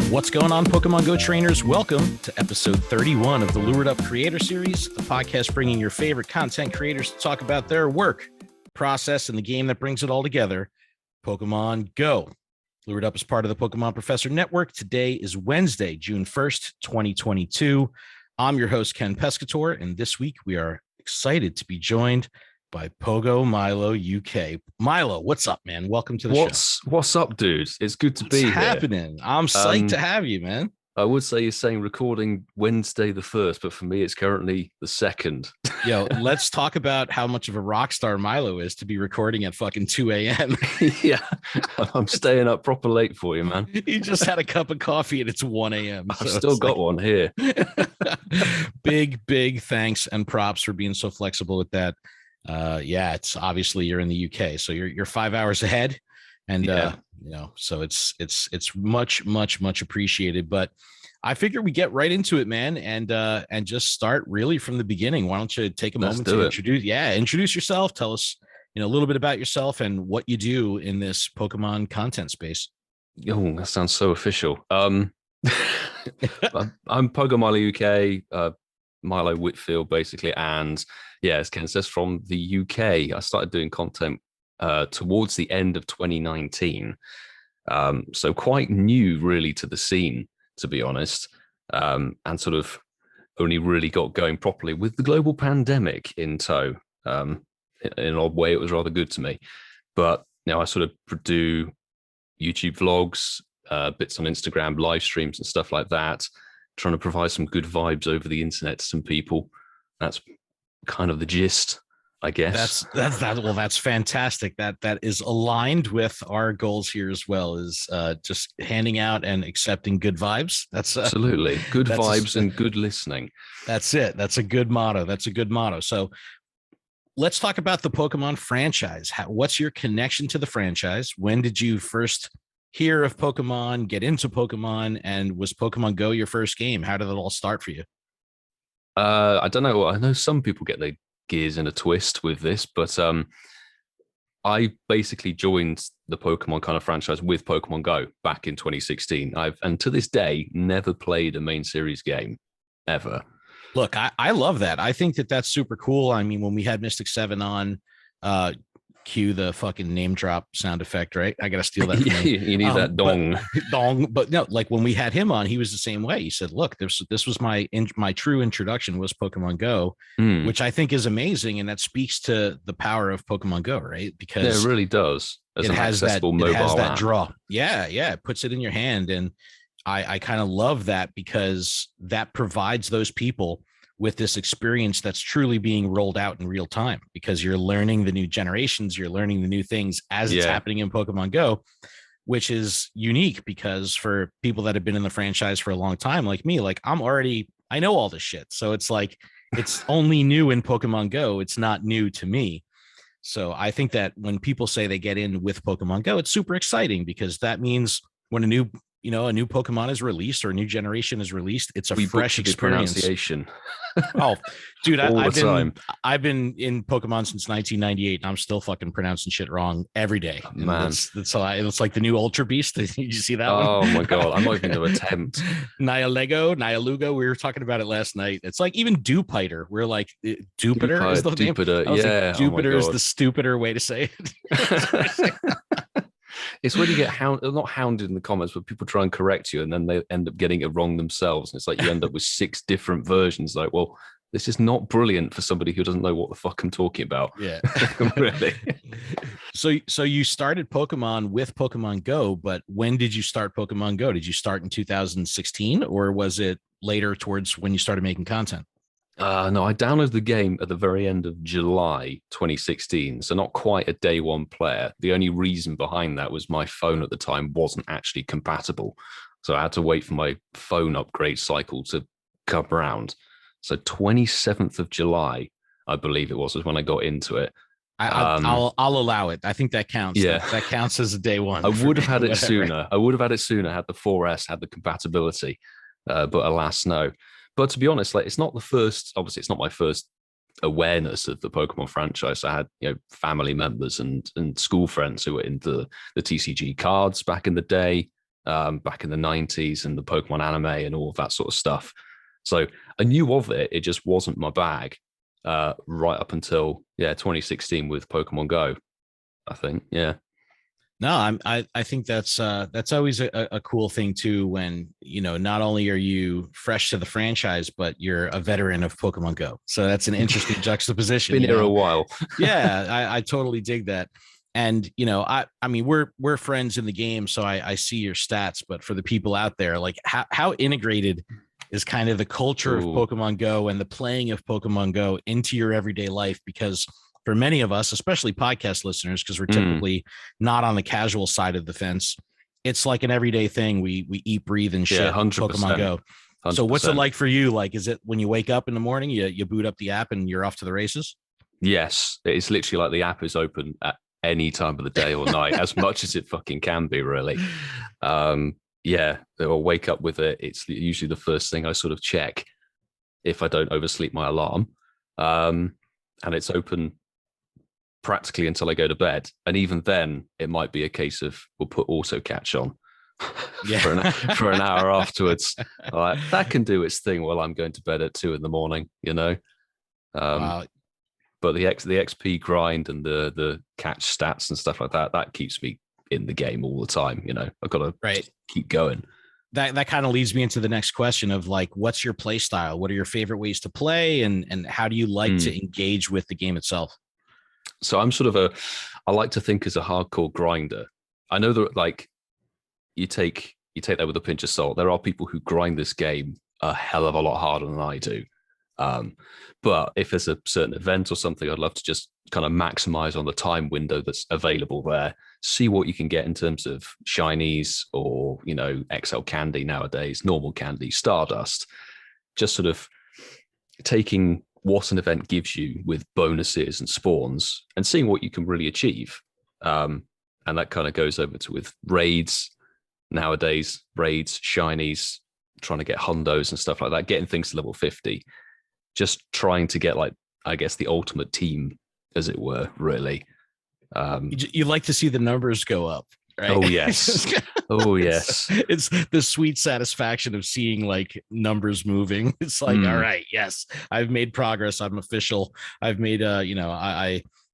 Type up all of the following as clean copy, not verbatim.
What's going on, Pokemon Go trainers? Welcome to episode 31 of the Lured Up Creator Series, the podcast bringing your favorite content creators to talk about their work, process, and the game that brings it all together, Pokemon Go. Lured Up is part of the Pokemon Professor Network. Today is Wednesday, June 1st, 2022. I'm your host, Ken Pescator, and this week we are excited to be joined by PoGOMiloUK. Milo, what's up, man? Welcome to the show. What's up, dude? It's good to be here. What's happening? I'm psyched to have you, man. I would say you're saying recording Wednesday the 1st, but for me, it's currently the 2nd. Yo, let's talk about how much of a rock star Milo is to be recording at fucking 2 a.m. Yeah, I'm staying up proper late for you, man. You just had a cup of coffee and it's 1 a.m. I've still got one here. Big thanks and props for being so flexible with that. Yeah, it's obviously you're in the UK, so you're 5 hours ahead, and so it's much appreciated. But I figure we get right into it, man, and just start really from the beginning. Why don't you take a moment to introduce yourself? Tell us a little bit about yourself and what you do in this Pokemon content space. Oh, that sounds so official. I'm PoGOMiloUK, Milo Whitfield, basically, and yeah, as Ken says, from the UK. I started doing content towards the end of 2019, so quite new, really, to the scene, to be honest, and sort of only really got going properly with the global pandemic in tow. In an odd way, it was rather good to me, but I sort of do YouTube vlogs, bits on Instagram, live streams, and stuff like that, trying to provide some good vibes over the internet to some people. That's kind of the gist, I guess. That's fantastic. That is aligned with our goals here as well, is just handing out and accepting good vibes. That's absolutely good vibes and good listening. That's it. That's a good motto. So let's talk about the Pokemon franchise. What's your connection to the franchise? When did you first hear of Pokemon, get into Pokemon, and was Pokemon Go your first game? How did it all start for you? I don't know. I know some people get their gears in a twist with this, but I basically joined the Pokemon kind of franchise with Pokemon Go back in 2016. And to this day, never played a main series game ever. Look, I love that. I think that that's super cool. I mean, when we had Mystic 7 on, cue the fucking name drop sound effect, right? I gotta steal that from you need that dong. But no, like when we had him on, he was the same way. He said, look, this was my true introduction was Pokemon Go, which I think is amazing, and that speaks to the power of Pokemon Go, right? Because it really does. It has that draw. Yeah, it puts it in your hand, and I kind of love that, because that provides those people with this experience that's truly being rolled out in real time, because you're learning the new generations, you're learning the new things as it's happening in Pokemon Go, which is unique, because for people that have been in the franchise for a long time, like me, like I know all this shit. So it's like, it's only new in Pokemon Go. It's not new to me. So I think that when people say they get in with Pokemon Go, it's super exciting, because that means when a new Pokemon is released or a new generation is released, it's a fresh experience. Pronunciation. Oh, dude, I've been in Pokemon since 1998, and I'm still fucking pronouncing shit wrong every day. Man, it's like the new Ultra Beast. Did you see that one? Oh my god, I'm not even going to attempt. Nialugo. We were talking about it last night. It's like even Dupiter. We're like Dupiter is the name. Yeah, Jupiter is the stupider way to say it. It's when you get not hounded in the comments, but people try and correct you, and then they end up getting it wrong themselves. And it's like you end up with 6 different versions. Like, well, this is not brilliant for somebody who doesn't know what the fuck I'm talking about. Yeah, really. So you started Pokemon with Pokemon Go, but when did you start Pokemon Go? Did you start in 2016, or was it later towards when you started making content? No, I downloaded the game at the very end of July 2016, so not quite a day one player. The only reason behind that was my phone at the time wasn't actually compatible, so I had to wait for my phone upgrade cycle to come around. So 27th of July, I believe it was when I got into it. I'll allow it. I think that counts. Yeah, that counts as a day one. I would have had it sooner. Had the 4S had the compatibility, but alas, no. But to be honest, like, it's not the first. Obviously, it's not my first awareness of the Pokemon franchise. I had family members and school friends who were into the TCG cards back in the day. back in the 90s and the Pokemon anime and all of that sort of stuff. So I knew of it. It just wasn't my bag right up until 2016 with Pokemon Go, I think. Yeah. No, I think that's always a cool thing too, when, you know, not only are you fresh to the franchise, but you're a veteran of Pokemon Go. So that's an interesting juxtaposition. Been here a while. Yeah, I totally dig that. And, you know, I mean, we're friends in the game, so I see your stats, but for the people out there, like how integrated is kind of the culture of Pokemon Go and the playing of Pokemon Go into your everyday life? Because for many of us, especially podcast listeners, because we're typically not on the casual side of the fence, it's like an everyday thing. We eat, breathe, and shit 100%, Pokemon Go. 100%. So what's it like for you? Like, is it when you wake up in the morning, you boot up the app and you're off to the races? Yes, it's literally like the app is open at any time of the day or night, as much as it fucking can be, really. I'll wake up with it. It's usually the first thing I sort of check if I don't oversleep my alarm. And it's open practically until I go to bed. And even then, it might be a case of we'll put auto catch on for an hour afterwards. Like, that can do its thing while I'm going to bed at 2 a.m, you know? Wow. But the XP grind and the catch stats and stuff like that keeps me in the game all the time. You know, I've got to keep going. That kind of leads me into the next question of like, what's your play style? What are your favorite ways to play? And how do you like to engage with the game itself? So I'm sort of I like to think as a hardcore grinder. I know that, like, you take that with a pinch of salt. There are people who grind this game a hell of a lot harder than I do. But if there's a certain event or something, I'd love to just kind of maximize on the time window that's available there, see what you can get in terms of shinies or, you know, XL candy nowadays, normal candy, Stardust, just sort of taking what an event gives you with bonuses and spawns and seeing what you can really achieve. And that kind of goes over to with raids nowadays, shinies, trying to get hundos and stuff like that, getting things to level 50. Just trying to get, like, I guess, the ultimate team, as it were, really. You like to see the numbers go up, right? Oh, yes. Oh, yes. It's the sweet satisfaction of seeing, like, numbers moving. It's like, all right, yes, I've made progress. I'm official. I've made,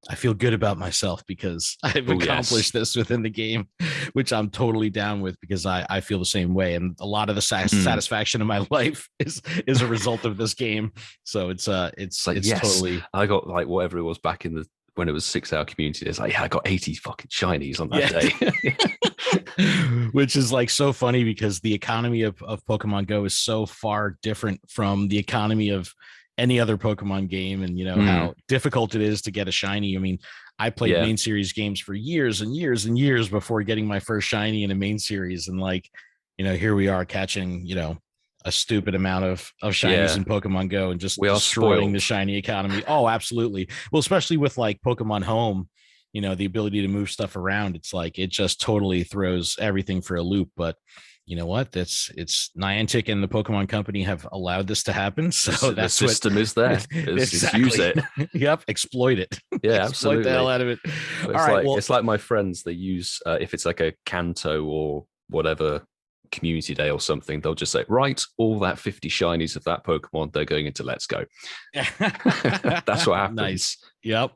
I feel good about myself because I've accomplished this within the game, which I'm totally down with, because I feel the same way. And a lot of the satisfaction in my life is a result of this game. So it's like, yes, totally. I got, like, whatever it was back in when it was 6-hour community. It's like, yeah, I got 80 fucking shinies on that day. Which is, like, so funny because the economy of Pokemon Go is so far different from the economy of any other Pokemon game, and, you know, how difficult it is to get a shiny. I mean, I played main series games for years and years and years before getting my first shiny in a main series. And, like, you know, here we are catching, you know, a stupid amount of shinies in Pokemon Go and just destroying the shiny economy. Oh, absolutely. Well, especially with, like, Pokemon Home, you know, the ability to move stuff around. It's like, it just totally throws everything for a loop. But you know what? It's Niantic and the Pokemon Company have allowed this to happen. So the system is there. Exactly. Use it. Yep. Exploit it. Yeah, Exploit the hell out of it. All right. It's like my friends, they use, if it's like a Kanto or whatever community day or something, they'll just say, right, all that 50 shinies of that Pokemon, they're going into Let's Go. That's what happens. Nice. Yep.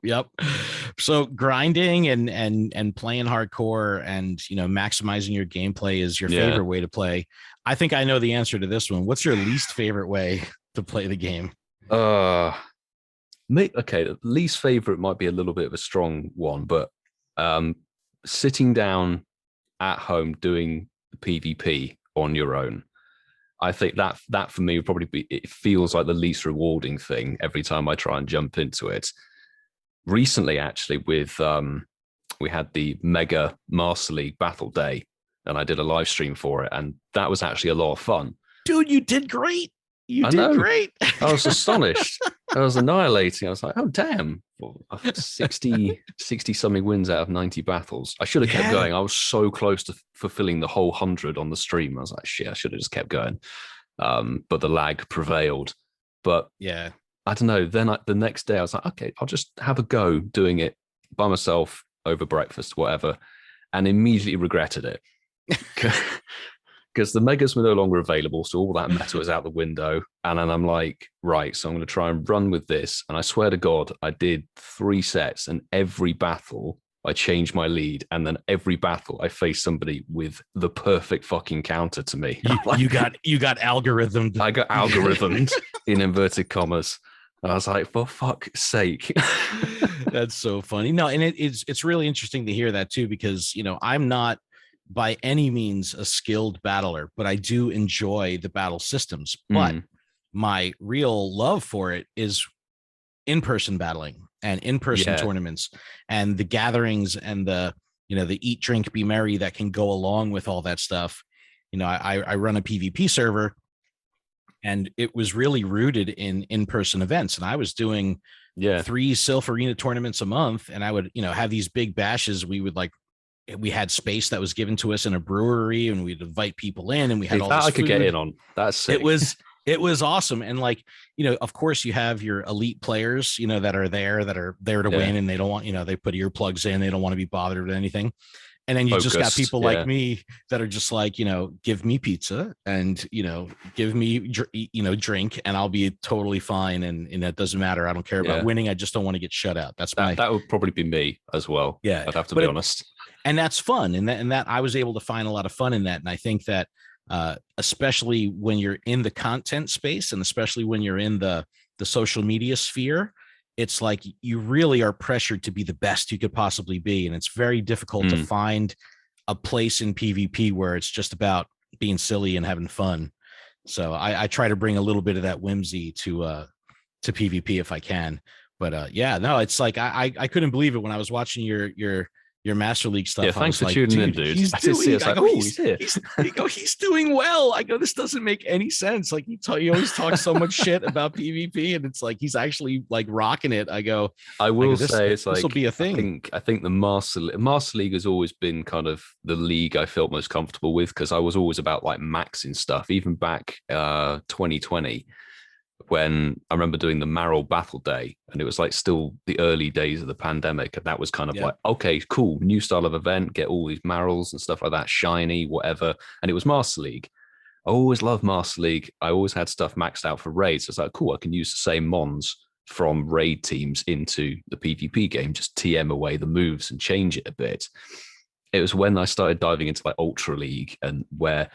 So grinding and playing hardcore and, you know, maximizing your gameplay is your favorite way to play. I think I know the answer to this one. What's your least favorite way to play the game? Okay, the least favorite might be a little bit of a strong one, but sitting down at home doing PvP on your own, I think that for me would probably be, it feels like the least rewarding thing every time I try and jump into it. Recently, actually, with we had the Mega Master League Battle Day, and I did a live stream for it, and that was actually a lot of fun. Dude, you did great. You did great. I was astonished. I was annihilating. I was like, oh, damn. 60 something wins out of 90 battles. I should have kept going. I was so close to fulfilling the whole 100 on the stream. I was like, shit, I should have just kept going. But the lag prevailed. But yeah, I don't know. Then the next day I was like, okay, I'll just have a go doing it by myself over breakfast, whatever, and immediately regretted it. because the megas were no longer available, so all that meta was out the window. And then I'm like, right, so I'm going to try and run with this. And I swear to God, I did 3 sets, and every battle I changed my lead, and then every battle I faced somebody with the perfect fucking counter to me. You got algorithmed. I got algorithmed in inverted commas. And I was like, for fuck's sake. That's so funny. No, and it's really interesting to hear that too, because I'm not by any means a skilled battler, but I do enjoy the battle systems. But my real love for it is in-person battling and in-person tournaments and the gatherings and the eat, drink, be merry that can go along with all that stuff. I run a PvP server, and it was really rooted in in-person events. And I was doing 3 Sylph Arena tournaments a month, and I would have these big bashes. We had space that was given to us in a brewery, and we'd invite people in, and we had all this I could food. get in on. That's sick. It was awesome. And of course you have your elite players, that are there to win, and they don't want, they put earplugs in, they don't want to be bothered with anything. And then you just got people like me that are just like, give me pizza and, give me, drink, and I'll be totally fine. And that doesn't matter. I don't care about winning. I just don't want to get shut out. That would probably be me as well. Yeah. I'd have to be honest. And that's fun. And that I was able to find a lot of fun in that. And I think that, especially when you're in the content space, and especially when you're in the social media sphere, it's like you really are pressured to be the best you could possibly be. And it's very difficult to find a place in PvP where it's just about being silly and having fun. So I try to bring a little bit of that whimsy to PvP if I can. But it's like I couldn't believe it when I was watching your Master League stuff. Yeah, thanks for tuning in, dude. He's doing well. I go, this doesn't make any sense. Like he always talks so much shit about PvP, and it's like he's actually like rocking it. I go, I will say it's like this will be a thing. I think the Master League has always been kind of the league I felt most comfortable with, because I was always about like maxing stuff. Even back 2020. When I remember doing the Marrow Battle Day, and it was like still the early days of the pandemic, and that was kind of like, okay, cool, new style of event, get all these Marrows and stuff like that, shiny, whatever. And it was Master League. I always loved Master League. I always had stuff maxed out for raids. So it's like, cool, I can use the same mons from raid teams into the PvP game, just TM away the moves and change it a bit. It was when I started diving into like Ultra League, and where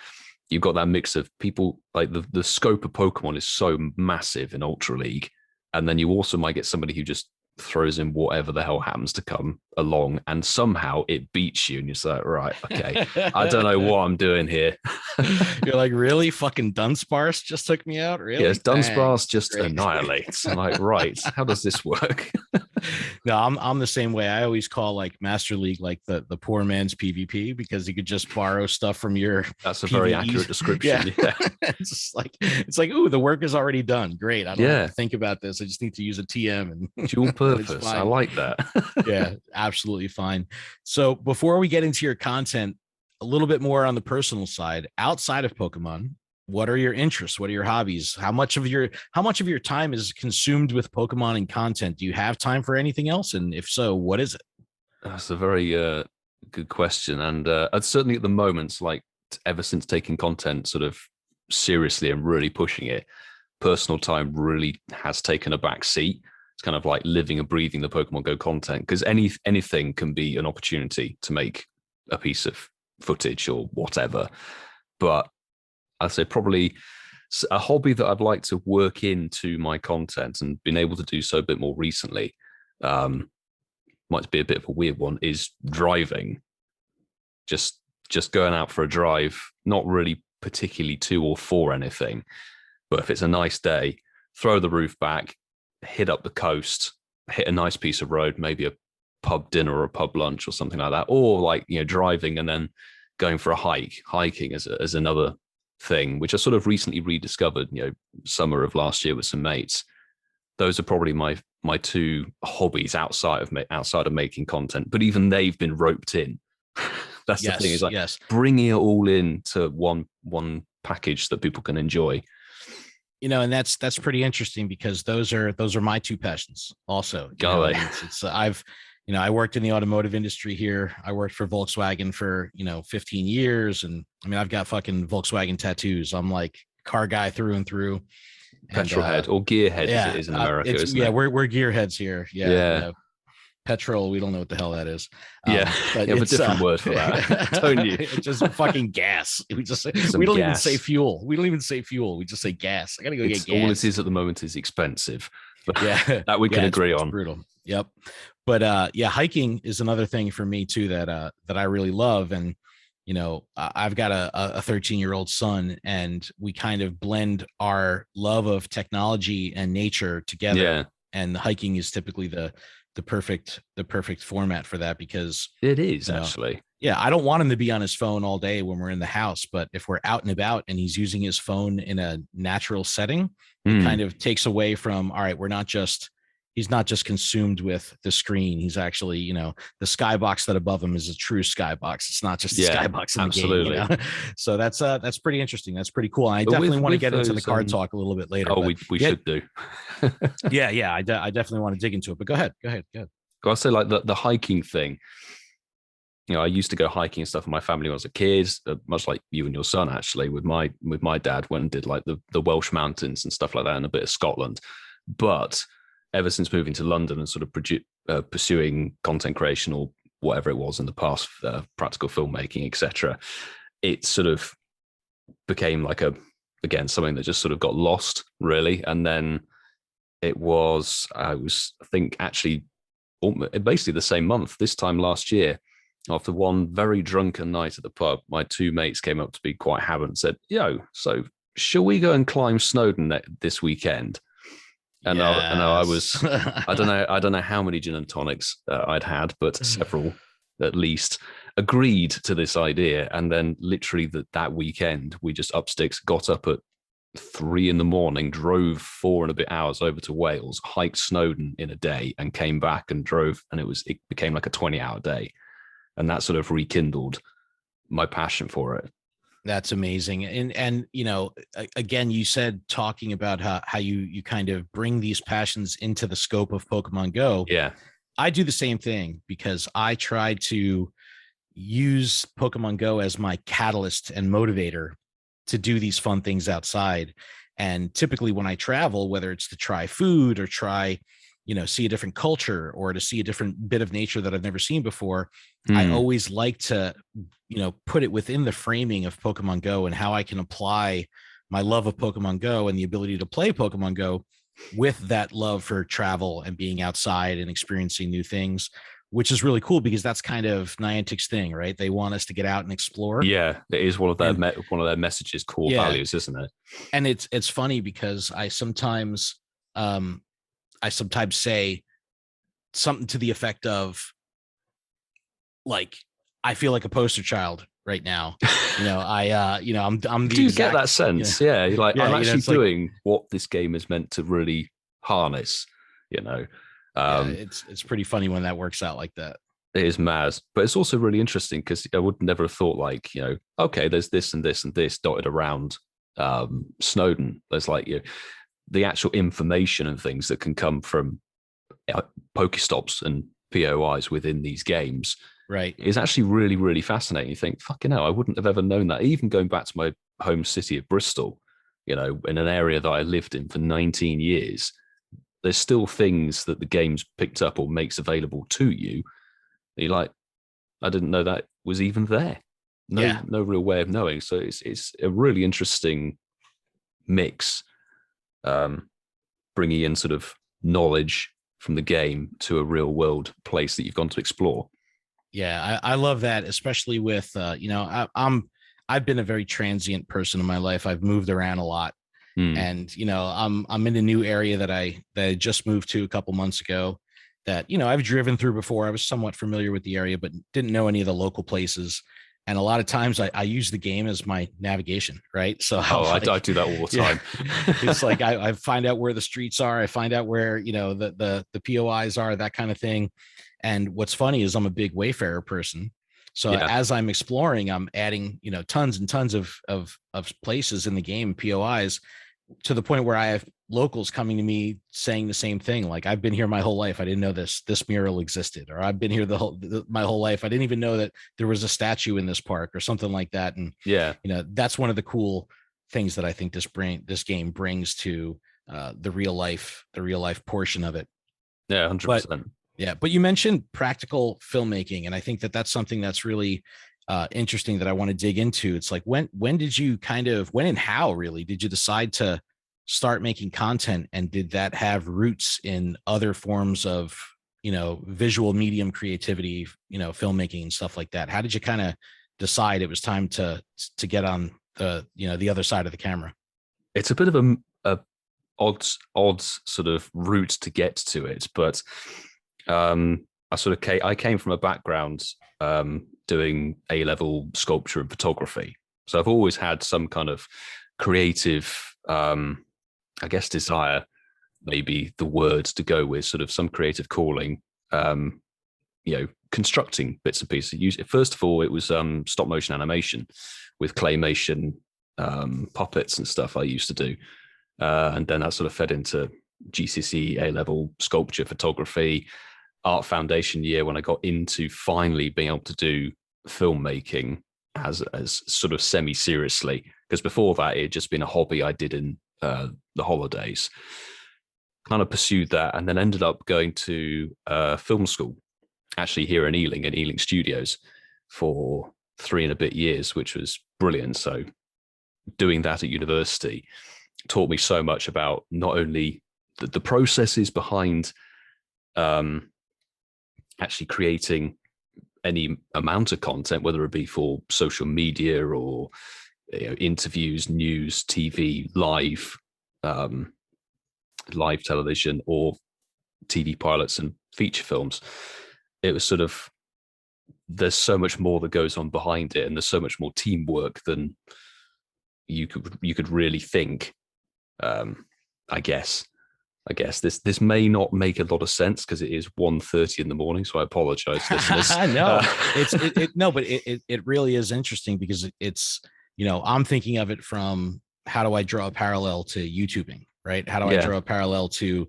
you've got that mix of people, like the scope of Pokemon is so massive in Ultra League. And then you also might get somebody who just throws in whatever the hell happens to come along, and somehow it beats you. And you're like, right, okay, I don't know what I'm doing here. You're like, really? Fucking Dunsparce just took me out? Really? Yes, Dunsparce just annihilates. I'm like, right, how does this work? No, I'm the same way. I always call like Master League like the poor man's PvP, because you could just borrow stuff from your. That's a very accurate description. Yeah. it's like, ooh, the work is already done. Great. I don't have to think about this. I just need to use a TM and dual purpose. I like that. Yeah, absolutely fine. So before we get into your content, a little bit more on the personal side, outside of Pokemon, what are your interests? What are your hobbies? How much of your time is consumed with Pokemon and content? Do you have time for anything else? And if so, what is it? That's a very good question. And certainly at the moment, like ever since taking content sort of seriously and really pushing it, personal time really has taken a back seat. It's kind of like living and breathing the Pokemon Go content, because anything can be an opportunity to make a piece of footage or whatever. But I'd say probably a hobby that I'd like to work into my content, and been able to do so a bit more recently, might be a bit of a weird one, is driving. Just going out for a drive, not really particularly to or for anything, but if it's a nice day, throw the roof back, hit up the coast, hit a nice piece of road, maybe a pub dinner or a pub lunch or something like that, or like, driving and then going for a hiking as another thing, which I sort of recently rediscovered, summer of last year with some mates. Those are probably my two hobbies outside of making content, but even they've been roped in. That's the thing, is like bringing it all into one package that people can enjoy. And that's pretty interesting, because those are my two passions also. It's I've I worked in the automotive industry here. I worked for Volkswagen for, 15 years. And I mean, I've got fucking Volkswagen tattoos. I'm like car guy through and through. Petrol head or gearhead as it is in America, isn't it? We're gearheads here. Yeah. Petrol, we don't know what the hell that is. But you have a different word for that, don't you? It's just fucking gas. We don't even say fuel. We don't even say fuel. We just say gas. I gotta go get gas. All it is at the moment is expensive. But that we can agree on. Brutal. Yep. But hiking is another thing for me too that I really love. And I've got a 13-year-old son, and we kind of blend our love of technology and nature together. Yeah. And hiking is typically the perfect format for that, because it is actually. Yeah, I don't want him to be on his phone all day when we're in the house, but if we're out and about and he's using his phone in a natural setting, it kind of takes away from, all right, he's not just consumed with the screen. He's actually, the skybox that above him is a true skybox. It's not just a skybox in absolutely. The game. So that's pretty interesting. That's pretty cool. And I definitely want to get into the card talk a little bit later. Oh, we should do. Yeah. I definitely want to dig into it, but go ahead. I'll say like the hiking thing. I used to go hiking and stuff with my family when I was a kid, much like you and your son, actually, with my dad, went and did like the Welsh mountains and stuff like that, and a bit of Scotland. But ever since moving to London and sort of pursuing content creation or whatever it was in the past, practical filmmaking, etc., it sort of became like something that just sort of got lost, really. And then I think actually basically the same month, this time last year, after one very drunken night at the pub, my two mates came up to me quite hammered and said, "Yo, so shall we go and climb Snowdon this weekend?" And yes. I don't know how many gin and tonics I'd had, but several at least, agreed to this idea. And then literally that weekend, we just up sticks, got up at 3 a.m, drove 4 and a bit hours over to Wales, hiked Snowdon in a day, and came back and drove. And it became like a 20-hour day. And that sort of rekindled my passion for it. That's amazing. And again, you said talking about how you kind of bring these passions into the scope of Pokemon Go. Yeah. I do the same thing, because I try to use Pokemon Go as my catalyst and motivator to do these fun things outside. And typically when I travel, whether it's to try food or try, see a different culture or to see a different bit of nature that I've never seen before, I always like to, put it within the framing of Pokemon Go and how I can apply my love of Pokemon Go and the ability to play Pokemon Go with that love for travel and being outside and experiencing new things, which is really cool, because that's kind of Niantic's thing, right? They want us to get out and explore. Yeah, it is one of their messages, core values, isn't it? And it's funny because I sometimes say something to the effect of, like, I feel like a poster child right now. I'm the Do you get that sense? Yeah. You're like, I'm actually doing what this game is meant to really harness, it's pretty funny when that works out like that. It is mad, but it's also really interesting, because I would never have thought, like, okay, there's this and this and this dotted around Snowdon. There's like, the actual information and things that can come from Pokestops and POIs within these games, right, is actually really, really fascinating. You think, fucking hell, I wouldn't have ever known that. Even going back to my home city of Bristol, in an area that I lived in for 19 years, there's still things that the game's picked up or makes available to you. You're like, I didn't know that was even there. No real way of knowing. So it's a really interesting mix, bringing in sort of knowledge from the game to a real world place that you've gone to explore. Yeah, I love that, especially with I've been a very transient person in my life. I've moved around a lot, and I'm in a new area that I just moved to a couple months ago. That I've driven through before. I was somewhat familiar with the area, but didn't know any of the local places. And a lot of times I use the game as my navigation, right? So I do that all the time. It's like I find out where the streets are. I find out where, the POIs are, that kind of thing. And what's funny is I'm a big Wayfarer person. So as I'm exploring, I'm adding, tons and tons of places in the game, POIs. to the point where I have locals coming to me saying the same thing. Like, I've been here my whole life, I didn't know this mural existed, or I've been here my whole life, I didn't even know that there was a statue in this park, or something like that. And yeah, that's one of the cool things that I think this game brings to the real life portion of it. Yeah, 100%. But you mentioned practical filmmaking, and I think that that's something that's really interesting that I want to dig into. It's like, when and how really did you decide to start making content, and did that have roots in other forms of visual medium creativity, filmmaking and stuff like that? How did you kind of decide it was time to get on the other side of the camera? It's a bit of a odd sort of route to get to it, but I came from a background doing A-level sculpture and photography, so I've always had some kind of creative, I guess, desire, maybe the words to go with, sort of some creative calling. Constructing bits and pieces. First of all, it was stop motion animation with claymation puppets and stuff I used to do. And then that sort of fed into GCSE A-level sculpture, photography, art foundation year, when I got into finally being able to do filmmaking as sort of semi-seriously. Because before that, it had just been a hobby I did in the holidays. Kind of pursued that, and then ended up going to film school, actually here in Ealing Studios, for 3 and a bit years, which was brilliant. So doing that at university taught me so much about not only the processes behind actually creating any amount of content, whether it be for social media or interviews, news, TV, live television, or TV pilots and feature films. It was sort of, there's so much more that goes on behind it, and there's so much more teamwork than you could really think. I guess this may not make a lot of sense because it is 1:30 in the morning, so I apologize, listeners. No, but it really is interesting, because it's, I'm thinking of it from, how do I draw a parallel to YouTubing, right? How do I draw a parallel to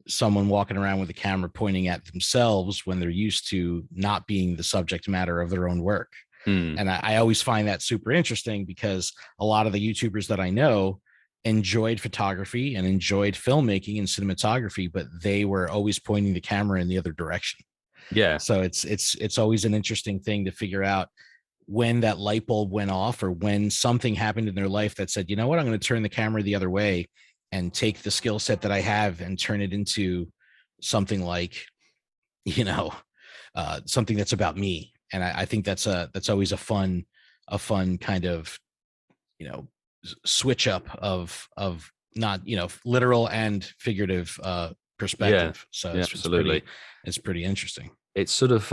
someone walking around with a camera pointing at themselves when they're used to not being the subject matter of their own work? And I always find that super interesting, because a lot of the YouTubers that I know enjoyed photography and enjoyed filmmaking and cinematography, but they were always pointing the camera in the other direction. Yeah. So it's always an interesting thing to figure out when that light bulb went off, or when something happened in their life that said, you know what, I'm going to turn the camera the other way and take the skill set that I have and turn it into something like, something that's about me. And I think that's always a fun kind of, switch up of not, literal and figurative perspective. So absolutely. It's pretty interesting. It's sort of,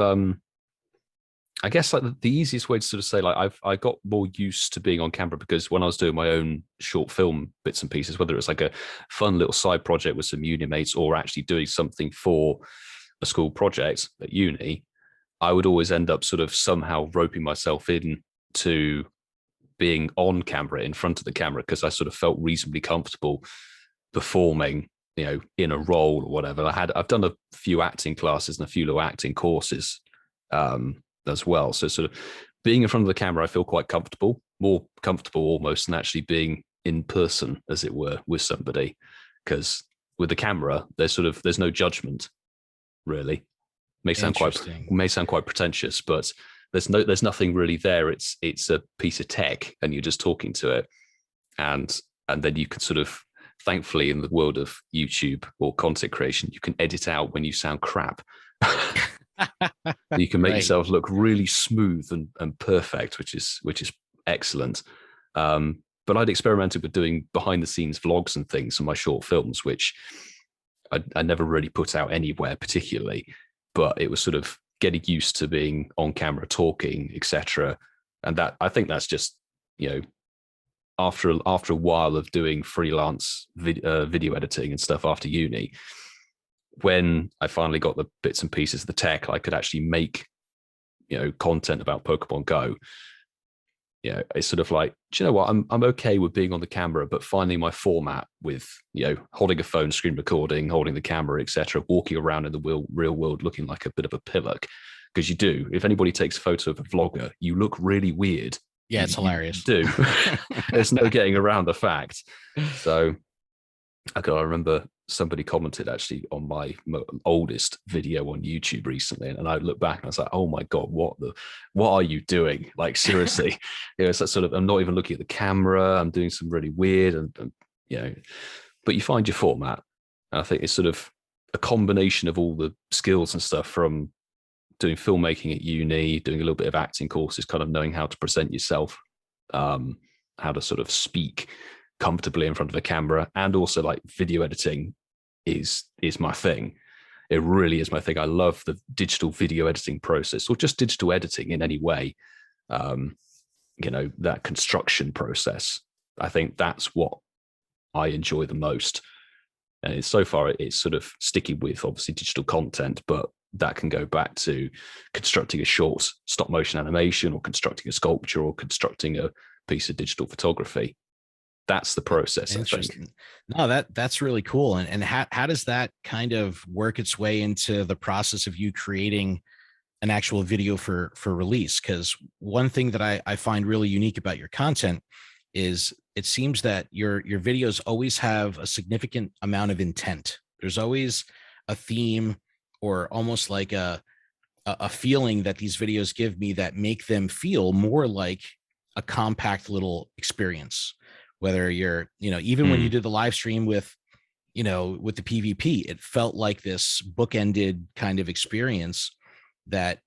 I guess, like the easiest way to sort of say, like, I got more used to being on camera because when I was doing my own short film bits and pieces, whether it was like a fun little side project with some uni mates, or actually doing something for a school project at uni, I would always end up sort of somehow roping myself in to being on camera, in front of the camera, because I sort of felt reasonably comfortable performing, in a role or whatever. I've done a few acting classes and a few little acting courses as well. So sort of being in front of the camera, I feel quite comfortable, more comfortable almost than actually being in person, as it were, with somebody. Because with the camera, there's no judgment, really. May sound quite pretentious, but there's nothing really there. It's a piece of tech, and you're just talking to it, and then you can sort of, thankfully, in the world of YouTube or content creation, you can edit out when you sound crap. You can make yourself look really smooth and perfect, which is excellent. But I'd experimented with doing behind the scenes vlogs and things in my short films, which I never really put out anywhere particularly, but it was sort of getting used to being on camera, talking, etc. And that, I think that's just, after a while of doing freelance video editing and stuff after uni, when I finally got the bits and pieces of the tech, I could actually make, content about Pokemon Go. you know, it's sort of like, do you know what? I'm okay with being on the camera, but finding my format with, you know, holding a phone, screen recording, holding the camera, etc., walking around in the real world looking like a bit of a pillock. Because you do. If anybody takes a photo of a vlogger, you look really weird. Yeah, it's hilarious. You do. There's no getting around the fact. So I remember somebody commented actually on my oldest video on YouTube recently, and I looked back and I was like, oh my God, what are you doing? Like, seriously, you know, it's that sort of, I'm not even looking at the camera. I'm doing some really weird and you know, but you find your format. And I think it's sort of a combination of all the skills and stuff from doing filmmaking at uni, doing a little bit of acting courses, kind of knowing how to present yourself, how to sort of speak comfortably in front of a camera, and also like video editing is my thing. It really is my thing. I love the digital video editing process, or just digital editing in any way. You know, that construction process. I think that's what I enjoy the most. And so far, it's sort of sticking with obviously digital content, but that can go back to constructing a short stop motion animation, or constructing a sculpture, or constructing a piece of digital photography. That's the process. Interesting. No, that's really cool. And how does that kind of work its way into the process of you creating an actual video for release? Because one thing that I find really unique about your content is it seems that your videos always have a significant amount of intent. There's always a theme, or almost like a feeling that these videos give me that make them feel more like a compact little experience. Whether you're, you know, even when you did the live stream with, you know, with the PvP, it felt like this bookended kind of experience that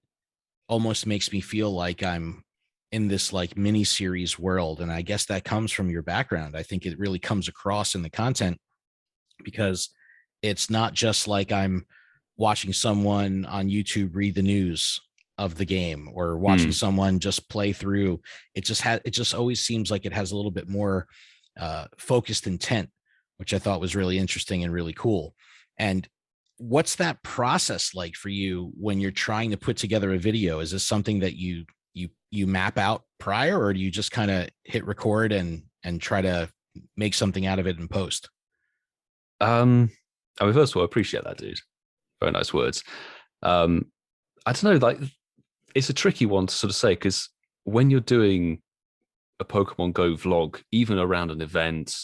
almost makes me feel like I'm in this like mini series world. And I guess that comes from your background. I think it really comes across in the content, because it's not just like I'm watching someone on YouTube read the news of the game, or watching someone just play through. It just always seems like it has a little bit more focused intent, which I thought was really interesting and really cool. And what's that process like for you when you're trying to put together a video? Is this something that you map out prior, or do you just kind of hit record and try to make something out of it in post? I mean, first of all, I appreciate that, dude. Very nice words. I don't know, like, it's a tricky one to sort of say, because when you're doing a Pokemon Go vlog, even around an event,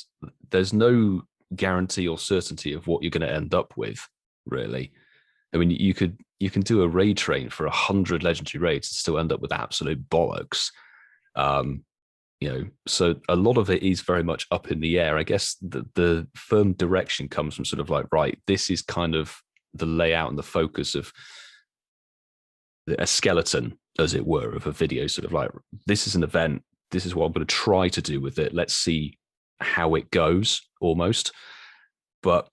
there's no guarantee or certainty of what you're going to end up with, really. I mean, you can do a raid train for 100 legendary raids and still end up with absolute bollocks. You know, so a lot of it is very much up in the air. I guess the firm direction comes from sort of like, right, this is kind of the layout and the focus of a skeleton, as it were, of a video. Sort of like, this is an event, this is what I'm going to try to do with it, let's see how it goes, almost. But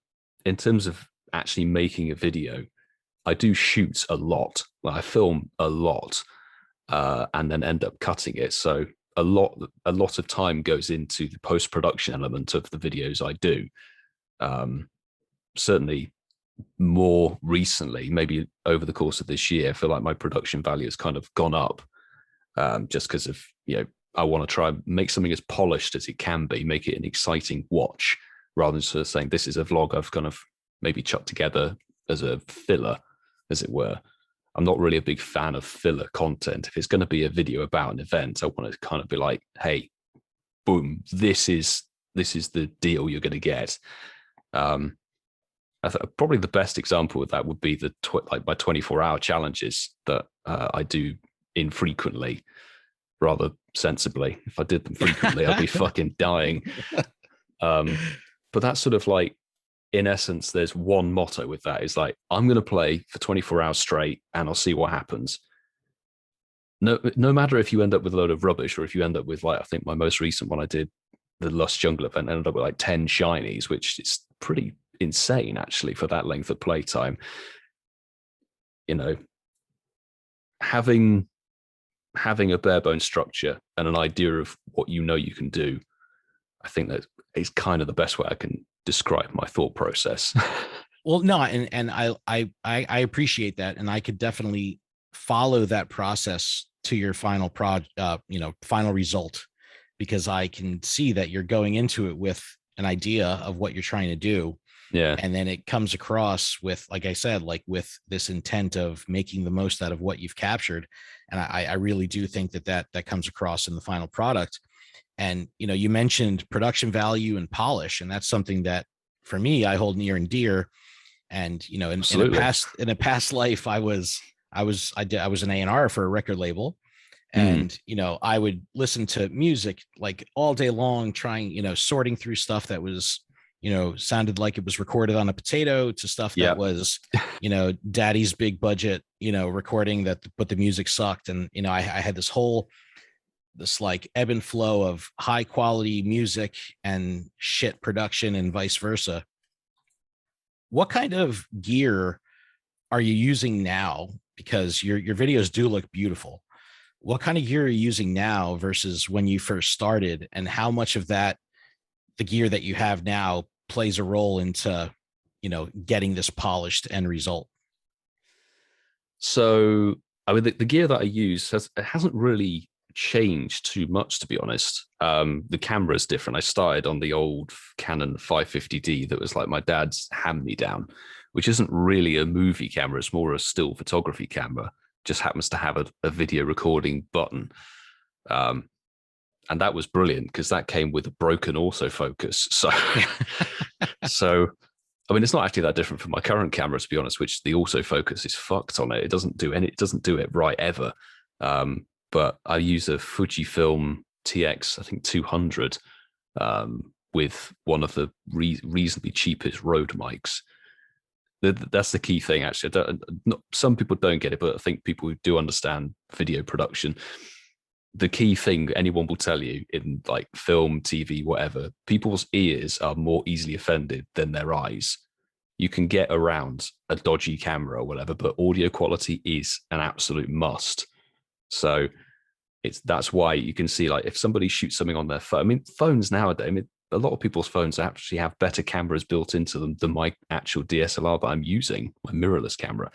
in terms of actually making a video, I do shoot a lot. Like, I film a lot, and then end up cutting it. So a lot of time goes into the post-production element of the videos I do. Certainly more recently, maybe over the course of this year, I feel like my production value has kind of gone up, just because of, you know, I want to try and make something as polished as it can be, make it an exciting watch, rather than sort of saying this is a vlog I've kind of maybe chucked together as a filler, as it were. I'm not really a big fan of filler content. If it's going to be a video about an event, I want to kind of be like, hey, boom, this is the deal you're going to get. I think probably the best example of that would be like my 24-hour challenges that I do infrequently, rather sensibly. If I did them frequently, I'd be fucking dying. But that's sort of like, in essence, there's one motto with that. Is like, I'm going to play for 24 hours straight and I'll see what happens. No matter if you end up with a load of rubbish, or if you end up with, like, I think my most recent one I did, the Lust Jungle event, ended up with like 10 shinies, which is pretty insane actually for that length of playtime. You know, having a bare bone structure and an idea of what you know you can do, I think that is kind of the best way I can describe my thought process. Well, no, and I appreciate that, and I could definitely follow that process to your final final result, because I can see that you're going into it with an idea of what you're trying to do. Yeah. And then it comes across with, like I said, like with this intent of making the most out of what you've captured. And I really do think that comes across in the final product. And, you mentioned production value and polish, and that's something that for me, I hold near and dear. And, in a past life, I was an A&R for a record label. And, I would listen to music like all day long, trying, sorting through stuff that was, sounded like it was recorded on a potato, to stuff that was, daddy's big budget, recording but the music sucked. And, I had this like ebb and flow of high quality music and shit production and vice versa. What kind of gear are you using now? Because your videos do look beautiful. What kind of gear are you using now versus when you first started, and how much of that, the gear that you have now, plays a role into, getting this polished end result? So, I mean, the gear that I use hasn't really changed too much, to be honest. The camera is different. I started on the old Canon 550D that was like my dad's hand-me-down, which isn't really a movie camera. It's more a still photography camera. Just happens to have a video recording button. And that was brilliant because that came with a broken autofocus. So, I mean, it's not actually that different from my current camera, to be honest, which the autofocus is fucked on it. It doesn't do it right ever. But I use a Fujifilm TX, I think 200, with one of the reasonably cheapest Rode mics. That's the key thing, actually. Some people don't get it, but I think people who do understand video production, the key thing anyone will tell you in like film, TV, whatever, people's ears are more easily offended than their eyes. You can get around a dodgy camera or whatever, but audio quality is an absolute must. So that's why you can see, like, if somebody shoots something on their phone, I mean, phones nowadays, I mean, a lot of people's phones actually have better cameras built into them than my actual DSLR that I'm using, my mirrorless camera.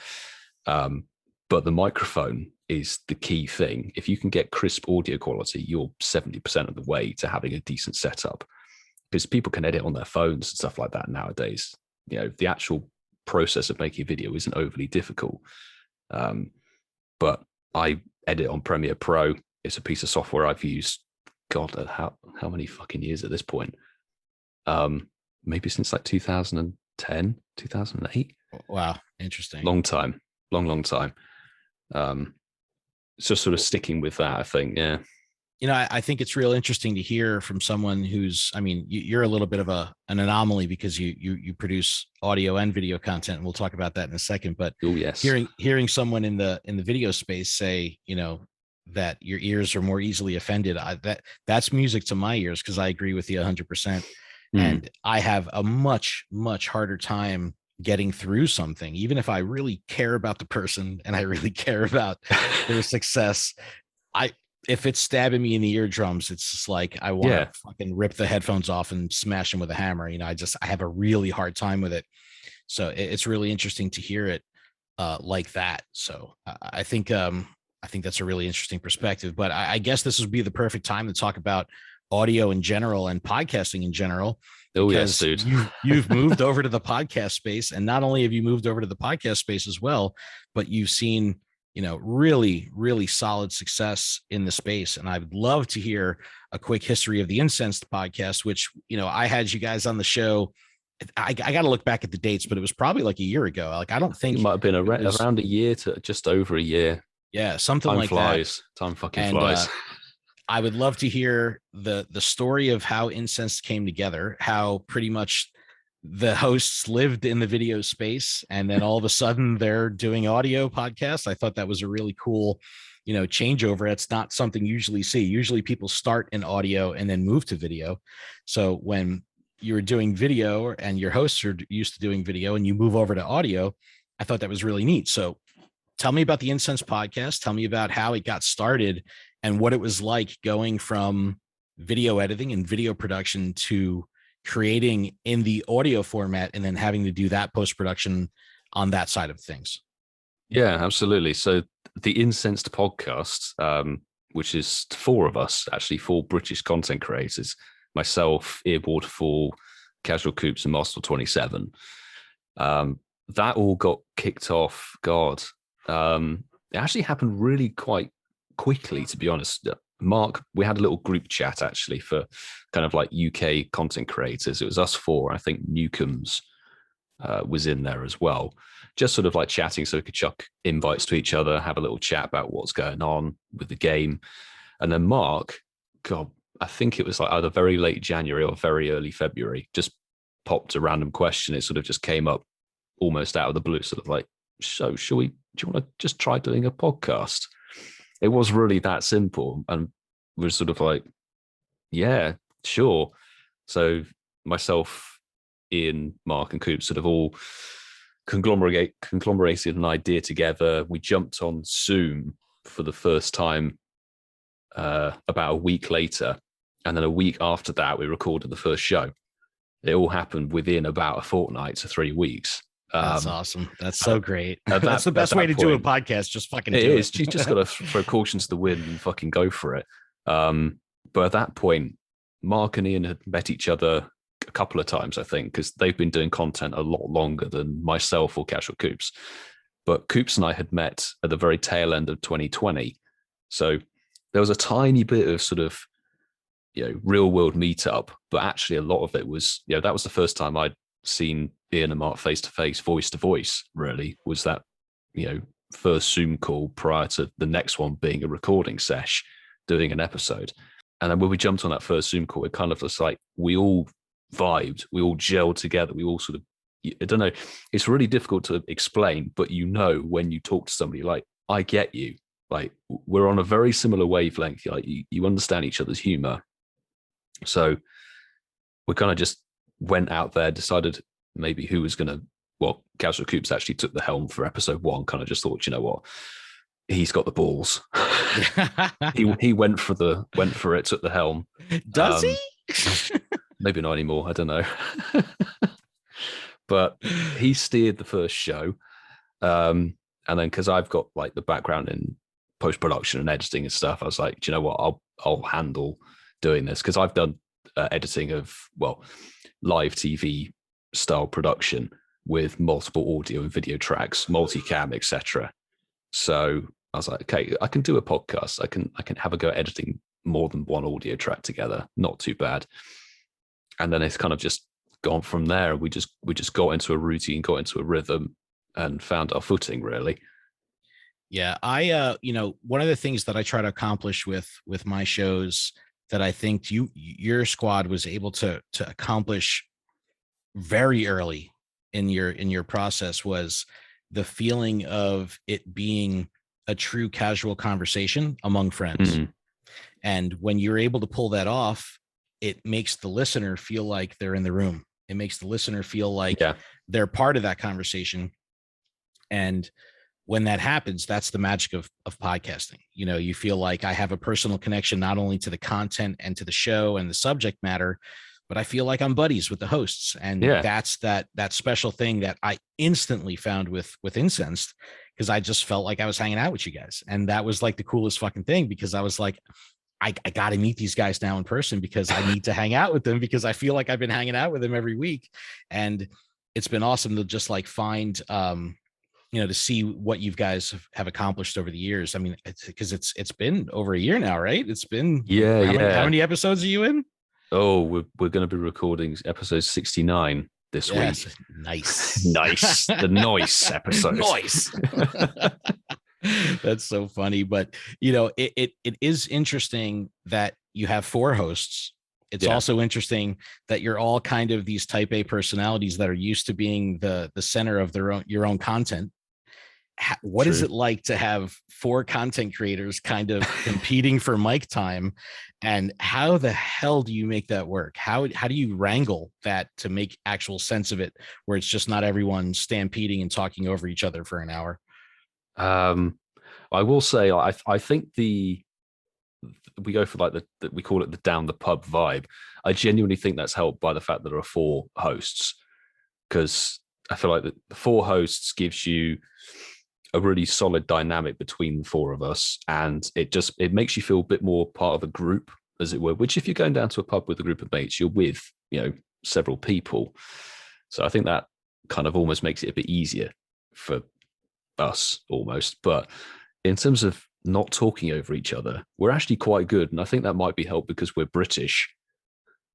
But the microphone is the key thing. If you can get crisp audio quality, you're 70% of the way to having a decent setup, because people can edit on their phones and stuff like that nowadays. The actual process of making a video isn't overly difficult. But I edit on Premiere Pro. It's a piece of software I've used, God, how many fucking years at this point? Maybe since like 2010, 2008. Wow, interesting. Long time, long time. So sort of sticking with that, I think. Yeah. I think it's real interesting to hear from someone who's, I mean, you're a little bit of an anomaly because you produce audio and video content, and we'll talk about that in a second. But yes, hearing someone in the video space say, that your ears are more easily offended, that's music to my ears, because I agree with you 100%. And I have a much, much harder time getting through something, even if I really care about the person and I really care about their success. If it's stabbing me in the eardrums, it's just like I want to fucking rip the headphones off and smash them with a hammer. I have a really hard time with it. So it's really interesting to hear it like that. So I think that's a really interesting perspective. But I guess this would be the perfect time to talk about audio in general and podcasting in general. Oh yes, dude. You've moved over to the podcast space, and not only have you moved over to the podcast space as well, but you've seen, really, really solid success in the space. And I'd love to hear a quick history of the Incensed podcast, which, I had you guys on the show. I got to look back at the dates, but it was probably like a year ago. Like, I don't think it might have been around a year to just over a year. Yeah, something Time like flies. that. Time fucking flies. I would love to hear the story of how Incensed came together, how pretty much the hosts lived in the video space, and then all of a sudden they're doing audio podcasts. I thought that was a really cool, changeover. It's not something you usually see. Usually people start in audio and then move to video. So when you're doing video and your hosts are used to doing video and you move over to audio, I thought that was really neat. So tell me about the Incense podcast. Tell me about how it got started and what it was like going from video editing and video production to creating in the audio format and then having to do that post-production on that side of things. Yeah, absolutely. So the Incensed podcast, which is four of us, actually four British content creators, myself, Ear Waterfall, Casual Coops, and Master 27. That all got kicked off. God, it actually happened really quite quickly, to be honest. Mark, we had a little group chat actually for kind of like UK content creators. It was us four. I think Newcombs was in there as well, just sort of like chatting so we could chuck invites to each other, have a little chat about what's going on with the game. And then Mark, God, I think it was like either very late January or very early February, just popped a random question. It sort of just came up almost out of the blue, sort of like, so do you want to just try doing a podcast? It was really that simple. And we're sort of like, yeah, sure. So myself, Ian, Mark, and Coop sort of all conglomerated an idea together. We jumped on Zoom for the first time about a week later. And then a week after that, we recorded the first show. It all happened within about a fortnight to 3 weeks. That's awesome. That's so great. That's the best way to do a podcast. Just fucking do it. It is. You just got to throw caution to the wind and fucking go for it. But at that point, Mark and Ian had met each other a couple of times, I think, because they've been doing content a lot longer than myself or Casual Coops. But Coops and I had met at the very tail end of 2020. So there was a tiny bit of sort of, real world meetup, but actually a lot of it was, that was the first time I'd seen Ian and Mark face to face, voice to voice, really, was that, first Zoom call prior to the next one being a recording sesh, doing an episode. And then when we jumped on that first Zoom call, it kind of was like we all vibed, we all gelled together, we all sort of, I don't know, it's really difficult to explain, but when you talk to somebody, like, I get you, like, we're on a very similar wavelength, like you understand each other's humor. So we kind of just went out there, decided maybe who was going to, Casual Coops actually took the helm for episode 1, kind of just thought, you know what, he's got the balls. he went for it, took the helm. Does he? Maybe not anymore. I don't know. But he steered the first show. And then because I've got like the background in post-production and editing and stuff, I was like, do you know what? I'll handle doing this, because I've done editing of, live TV style production with multiple audio and video tracks, multicam, etc. So I was like, okay, I can do a podcast. I can have a go at editing more than one audio track together. Not too bad. And then it's kind of just gone from there. We just got into a routine, got into a rhythm, and found our footing, really. Yeah, I one of the things that I try to accomplish with my shows that I think your squad was able to accomplish very early in your process was the feeling of it being a true casual conversation among friends. Mm-hmm. And when you're able to pull that off, it makes the listener feel like they're in the room. It makes the listener feel like they're part of that conversation. And when that happens, that's the magic of podcasting. You feel like I have a personal connection, not only to the content and to the show and the subject matter, but I feel like I'm buddies with the hosts. And that's that special thing that I instantly found with Incensed, because I just felt like I was hanging out with you guys. And that was like the coolest fucking thing, because I was like, I got to meet these guys now in person, because I need to hang out with them, because I feel like I've been hanging out with them every week. And it's been awesome to just like find, to see what you guys have accomplished over the years. I mean, it's been over a year now, right? It's been how many episodes are you in? Oh, we're going to be recording episode 69 this week. Nice. The nice episode. Nice. That's so funny. But it is interesting that you have 4 hosts. It's also interesting that you're all kind of these type A personalities that are used to being the center of your own content. What is it like to have 4 content creators kind of competing for mic time, and how the hell do you make that work? How do you wrangle that to make actual sense of it, where it's just not everyone stampeding and talking over each other for an hour? I will say, I think we go for like we call it the down the pub vibe. I genuinely think that's helped by the fact that there are 4 hosts, because I feel like the 4 hosts gives you a really solid dynamic between the four of us, and it makes you feel a bit more part of a group, as it were, which if you're going down to a pub with a group of mates, you're with, several people. So I think that kind of almost makes it a bit easier for us almost. But in terms of not talking over each other, we're actually quite good. And I think that might be helped because we're British.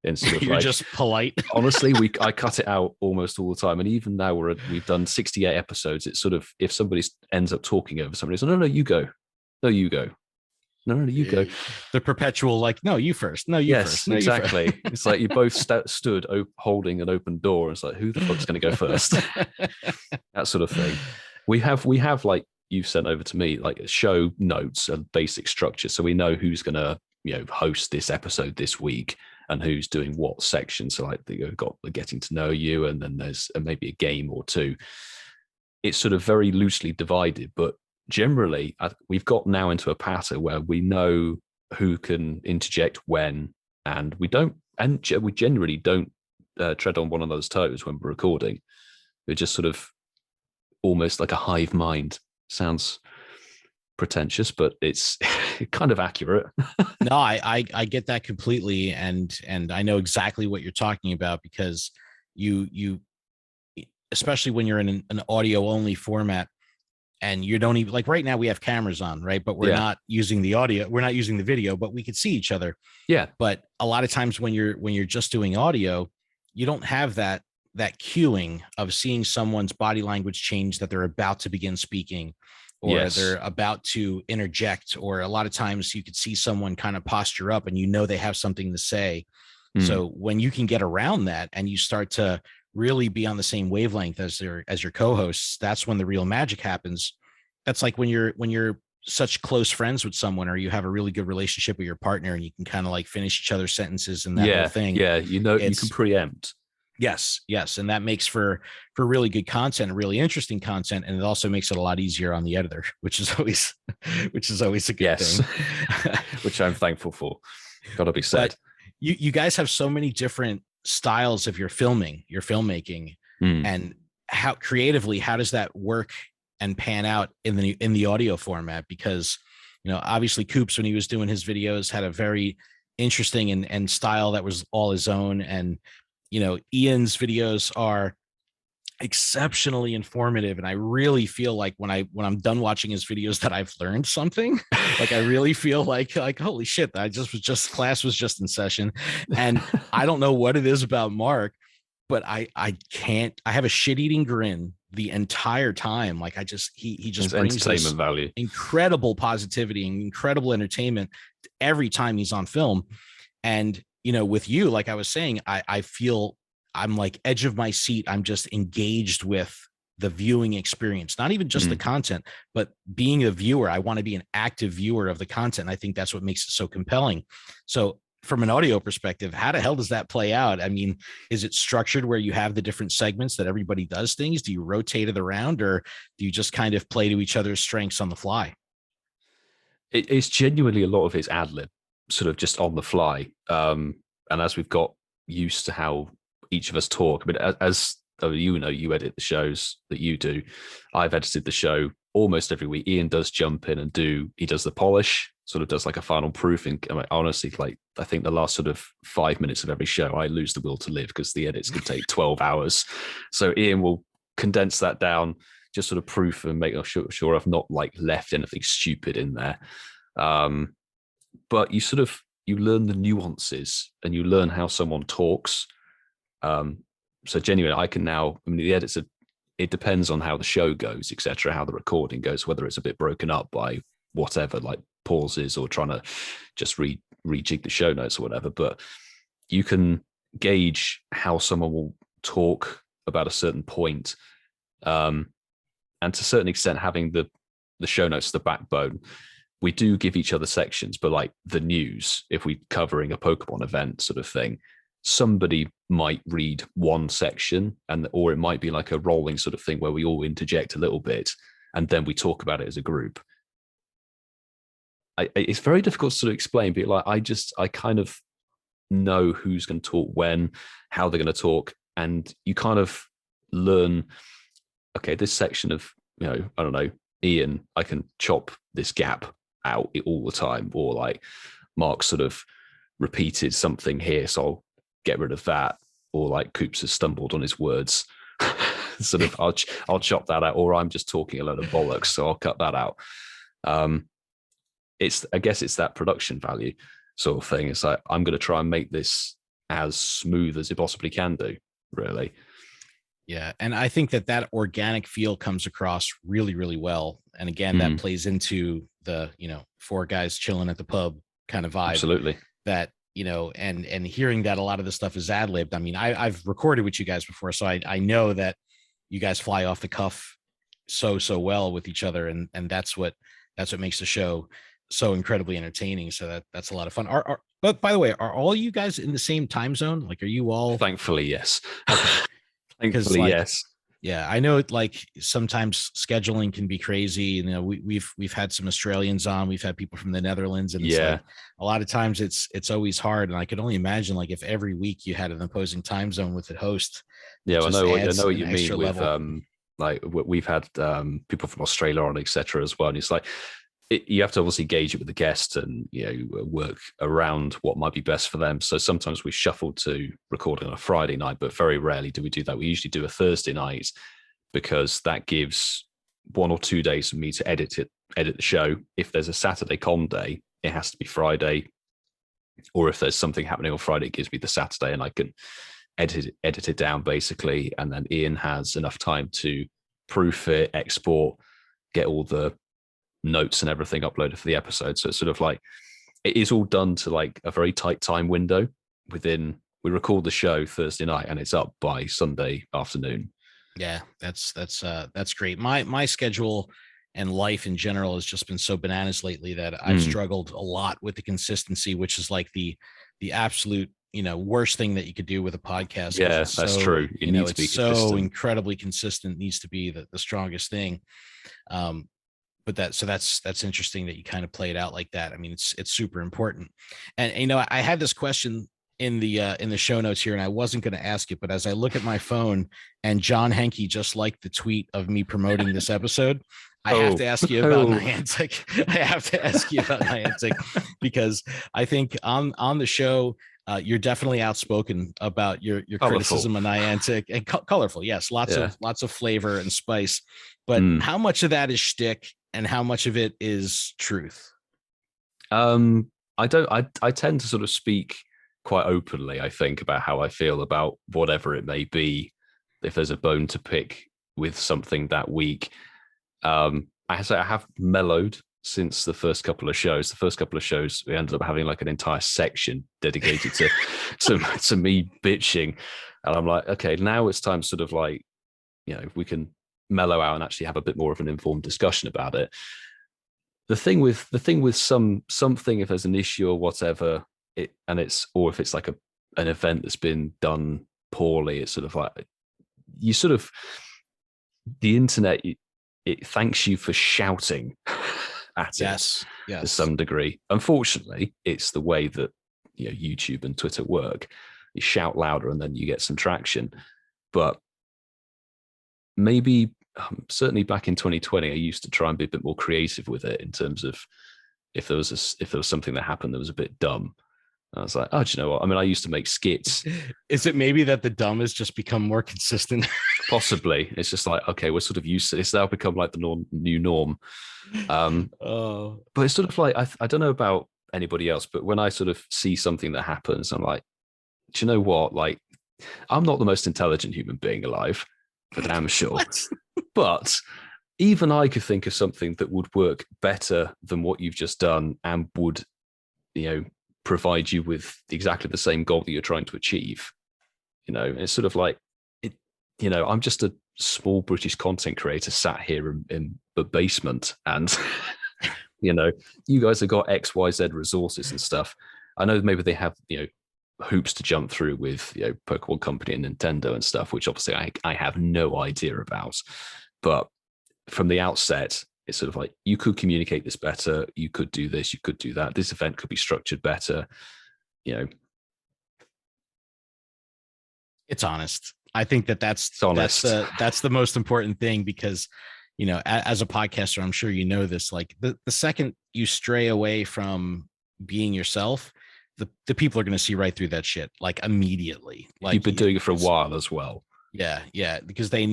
Instead of You're just polite. Honestly, I cut it out almost all the time. And even now we've done 68 episodes. It's sort of, if somebody ends up talking over somebody, it's no, you go. No, you go. No, you go. The perpetual, like, no, you first. No, you first. No, exactly. You first. It's like you both stood holding an open door. It's like, who the fuck's going to go first? That sort of thing. We have like you've sent over to me, like show notes and basic structure, so we know who's going to host this episode this week and who's doing what section. So like you've got the getting to know you, and then there's maybe a game or two. It's sort of very loosely divided, but generally we've got now into a pattern where we know who can interject when, and we generally don't tread on one another's toes when we're recording. We're just sort of almost like a hive mind. Sounds pretentious, but it's kind of accurate. No, I get that completely, and I know exactly what you're talking about, because you especially when you're in an audio only format, and you don't even, like, right now we have cameras on, right? But we're not using the audio, we're not using the video, but we could see each other. Yeah. But a lot of times when you're just doing audio, you don't have that cueing of seeing someone's body language change, that they're about to begin speaking, or they're about to interject, or a lot of times you could see someone kind of posture up and they have something to say. So when you can get around that and you start to really be on the same wavelength as your co-hosts, that's when the real magic happens. That's like when you're such close friends with someone, or you have a really good relationship with your partner, and you can kind of like finish each other's sentences and that whole thing. Yeah, you can preempt. Yes. And that makes for really good content, really interesting content. And it also makes it a lot easier on the editor, which is always a good thing. Which I'm thankful for. Gotta be said. But you guys have so many different styles of your filmmaking, and how creatively, how does that work and pan out in the audio format? Because, obviously Coops, when he was doing his videos, had a very interesting and style that was all his own. And, Ian's videos are exceptionally informative, and I really feel like when I'm done watching his videos that I've learned something. Like, I really feel like holy shit, class was just in session. And I don't know what it is about Mark, but I have a shit-eating grin the entire time. Like, he just brings entertainment value, incredible positivity and incredible entertainment every time he's on film. And with you, like I was saying, I feel I'm like edge of my seat. I'm just engaged with the viewing experience, not even just the content, but being a viewer. I want to be an active viewer of the content. I think that's what makes it so compelling. So from an audio perspective, how the hell does that play out? I mean, is it structured where you have the different segments that everybody does things? Do you rotate it around, or do you just kind of play to each other's strengths on the fly? It's genuinely a lot of it's ad lib, sort of just on the fly. And as we've got used to how each of us talk, I mean, as you edit the shows that you do. I've edited the show almost every week. Ian does jump in and he does the polish, sort of does like a final proofing. I mean, honestly, like, I think the last sort of 5 minutes of every show, I lose the will to live because the edits can take 12 hours. So Ian will condense that down, just sort of proof and make sure I've not like left anything stupid in there. But you learn the nuances and you learn how someone talks. So genuinely, the edits it depends on how the show goes, etc., how the recording goes, whether it's a bit broken up by whatever, like pauses or trying to just rejig the show notes or whatever. But you can gauge how someone will talk about a certain point. And to a certain extent, having the show notes, the backbone, we do give each other sections, but like the news, if we're covering a Pokemon event sort of thing, somebody might read one section, or it might be like a rolling sort of thing where we all interject a little bit and then we talk about it as a group. It's very difficult to sort of explain, but like I kind of know who's going to talk when, how they're going to talk, and you kind of learn, okay, this section of, I don't know, Ian, I can chop this gap out all the time, or like Mark sort of repeated something here, so I'll get rid of that, or like Coops has stumbled on his words. Sort of, I'll chop that out, or I'm just talking a load of bollocks, so I'll cut that out. I guess it's that production value sort of thing. It's like, I'm going to try and make this as smooth as it possibly can do, really. Yeah. And I think that organic feel comes across really, really well. And again, that plays into the, four guys chilling at the pub kind of vibe. Absolutely. That, and hearing that a lot of the stuff is ad-libbed. I mean, I've recorded with you guys before, so I know that you guys fly off the cuff so well with each other. And that's what makes the show so incredibly entertaining. So that's a lot of fun. But by the way, are all you guys in the same time zone? Like, are you all? Thankfully, yes. Okay. Thankfully, yes. Yeah, I know. Like, sometimes scheduling can be crazy. We've had some Australians on. We've had people from the Netherlands, and it's like, a lot of times it's always hard. And I could only imagine, like, if every week you had an opposing time zone with the host. Yeah, I know what you mean with like we've had people from Australia on, etc. as well. And it's like, you have to obviously gauge it with the guest and work around what might be best for them. So sometimes we shuffle to recording on a Friday night, but very rarely do we do that. We usually do a Thursday night, because that gives 1 or 2 days for me to edit the show. If there's a Saturday com day, it has to be Friday, or if there's something happening on Friday, it gives me the Saturday, and I can edit it down basically. And then Ian has enough time to proof it, export, get all the notes and everything uploaded for the episode. So it's sort of like, it is all done to like a very tight time window. We record the show Thursday night and it's up by Sunday afternoon. Yeah, that's great. My schedule and life in general has just been so bananas lately that I've struggled a lot with the consistency, which is like the absolute worst thing that you could do with a podcast. Yeah, that's true. It needs to be so incredibly consistent, needs to be the strongest thing. But that's interesting that you kind of play it out like that. I mean, it's super important. And I had this question in the show notes here, and I wasn't going to ask it, but as I look at my phone and John Henke just liked the tweet of me promoting this episode, I have to ask you about Niantic. I have to ask you about Niantic, because I think on the show, you're definitely outspoken about your criticism of Niantic, and colorful. Yes. Lots of flavor and spice, but how much of that is shtick and how much of it is truth? I tend to sort of speak quite openly, I think, about how I feel about whatever it may be. If there's a bone to pick with something that week, I have mellowed since the first couple of shows. The first couple of shows, we ended up having like an entire section dedicated to me bitching, and I'm like, okay, now it's time to sort of like, we can mellow out and actually have a bit more of an informed discussion about it. The thing with something, if there's an issue or whatever, or if it's like an event that's been done poorly, it's sort of like, the internet, it thanks you for shouting at it to some degree. Unfortunately, it's the way that YouTube and Twitter work. You shout louder and then you get some traction. But maybe certainly back in 2020, I used to try and be a bit more creative with it, in terms of if there was something that happened that was a bit dumb, I was like, oh, do you know what? I mean, I used to make skits. Is it maybe that the dumb has just become more consistent? Possibly. It's just like, okay, we're sort of used to it. It's now become like the new norm. But it's sort of like, I don't know about anybody else, but when I sort of see something that happens, I'm like, do you know what? Like, I'm not the most intelligent human being alive, for damn sure. But even I could think of something that would work better than what you've just done, and would, provide you with exactly the same goal that you're trying to achieve. It's sort of like, I'm just a small British content creator sat here in the basement, and you guys have got XYZ resources and stuff. I know maybe they have hoops to jump through with Pokemon Company and Nintendo and stuff, which obviously I have no idea about. But from the outset, it's sort of like, you could communicate this better, you could do this, you could do that, this event could be structured better. It's honest. I think that's the most important thing, because you know, as a podcaster, I'm sure you know this, like the second you stray away from being yourself, the people are going to see right through that shit, like immediately. Like you've been doing it for a while as well. Yeah, because they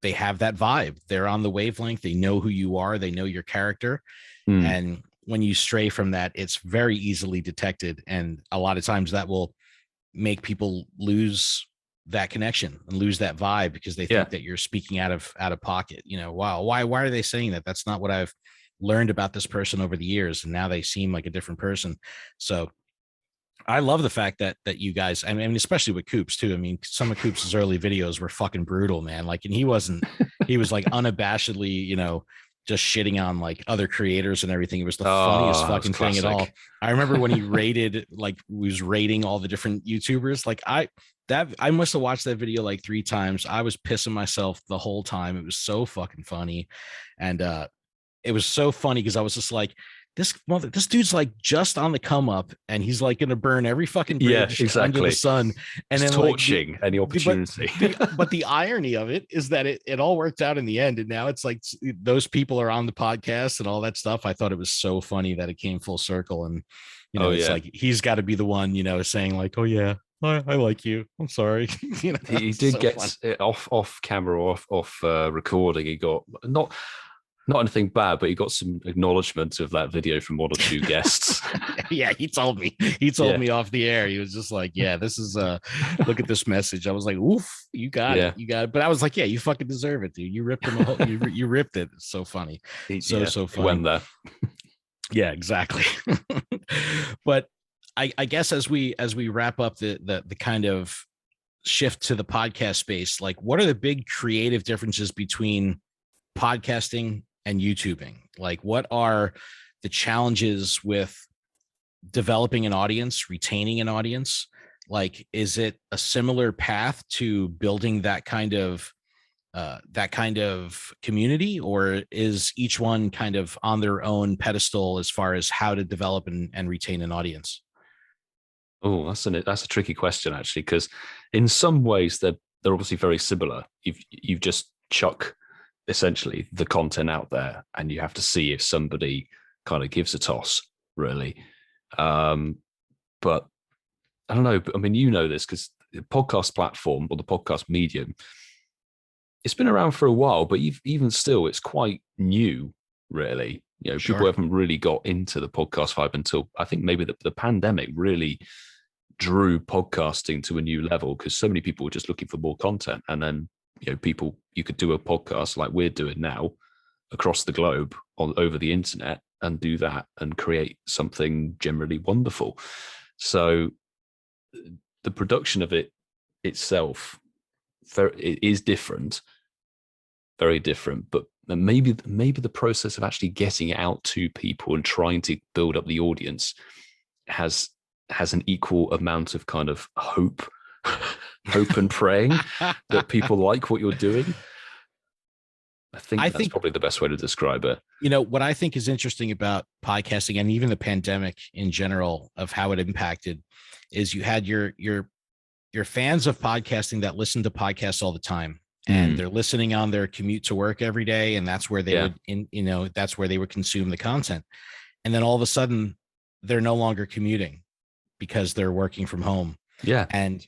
have that vibe. They're on the wavelength. They know who you are. They know your character. And when you stray from that, it's very easily detected. And a lot of times that will make people lose that connection and lose that vibe because they think that you're speaking out of pocket. You know, wow, why are they saying that? That's not what I've learned about this person over the years. And now they seem like a different person. So I love the fact that you guys, I mean, especially with Coops too. I mean, some of Coops' early videos were fucking brutal, man. Like, and he was like unabashedly, you know, just shitting on like other creators and everything. It was the funniest fucking thing at all. I remember when he was rating all the different YouTubers. Like I must have watched that video like 3 times. I was pissing myself the whole time. It was so fucking funny. And it was so funny because I was just like, this dude's like just on the come up, and he's like going to burn every fucking bridge under the sun, and then torching any opportunity. But the irony of it is that it all worked out in the end, and now it's like those people are on the podcast and all that stuff. I thought it was so funny that it came full circle, and you know, it's like he's got to be the one, you know, saying like, "Oh yeah, I like you. I'm sorry." You know, he did get it off camera, off recording. He got not anything bad, but he got some acknowledgement of that video from 1 or 2 guests. Yeah, he told me me off the air. He was just like, yeah, this is look at this message. I was like, oof, you got it. But I was like, yeah, you fucking deserve it, dude. You ripped him you ripped it. It's so funny. So funny. When there. Yeah, exactly. But I guess as we wrap up the kind of shift to the podcast space, like what are the big creative differences between podcasting and YouTubing? Like, what are the challenges with developing an audience, retaining an audience? Like, is it a similar path to building that kind of community, or is each one kind of on their own pedestal as far as how to develop and retain an audience? Oh, that's a tricky question actually, because in some ways they're obviously very similar. You've just chuck essentially the content out there, and you have to see if somebody kind of gives a toss, really. But I don't know. I mean, you know this because the podcast platform or the podcast medium, it's been around for a while, but even still, it's quite new, really. You know, people haven't really got into the podcast vibe until I think maybe the pandemic really drew podcasting to a new level, because so many people were just looking for more content. And then, you know, you could do a podcast like we're doing now across the globe over the internet and do that and create something generally wonderful. So the production of it itself, it is different, very different, but maybe the process of actually getting it out to people and trying to build up the audience has an equal amount of kind of hope and praying that people like what you're doing. I think that's probably the best way to describe it. You know, what I think is interesting about podcasting and even the pandemic in general of how it impacted is you had your fans of podcasting that listen to podcasts all the time, and they're listening on their commute to work every day. And that's where they that's where they would consume the content. And then all of a sudden they're no longer commuting because they're working from home. Yeah. And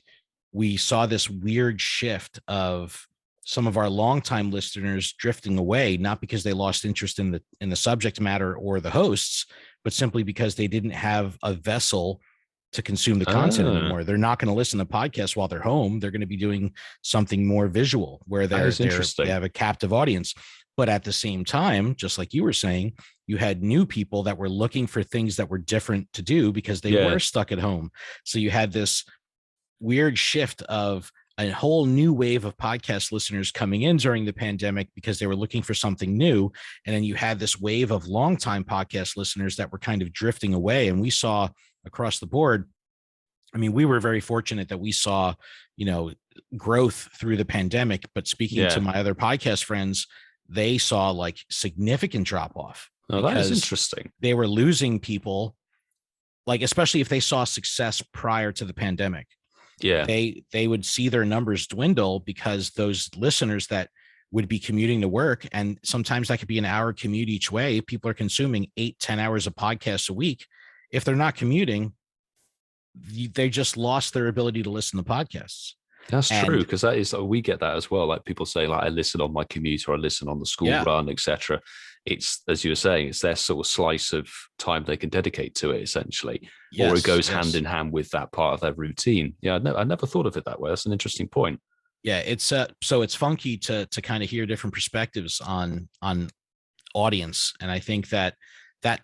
we saw this weird shift of some of our longtime listeners drifting away, not because they lost interest in the subject matter or the hosts, but simply because they didn't have a vessel to consume the content anymore. They're not going to listen to podcasts while they're home. They're going to be doing something more visual where they have a captive audience. But at the same time, just like you were saying, you had new people that were looking for things that were different to do because they were stuck at home. So you had this weird shift of a whole new wave of podcast listeners coming in during the pandemic because they were looking for something new. And then you had this wave of longtime podcast listeners that were kind of drifting away. And we saw across the board, I mean, we were very fortunate that we saw, you know, growth through the pandemic, but speaking to my other podcast friends, they saw like significant drop off. Oh, that is interesting. They were losing people, like, especially if they saw success prior to the pandemic. Yeah, they would see their numbers dwindle because those listeners that would be commuting to work. And sometimes that could be an hour commute each way. People are consuming 8-10 hours of podcasts a week. If they're not commuting, they just lost their ability to listen to podcasts. That's true, because that is, we get that as well. Like people say, like, I listen on my commute or I listen on the school run, etc. It's, as you were saying, it's their sort of slice of time they can dedicate to it, essentially, or it goes hand in hand with that part of their routine. Yeah, I never thought of it that way. That's an interesting point. Yeah, it's so it's funky to kind of hear different perspectives on audience, and I think that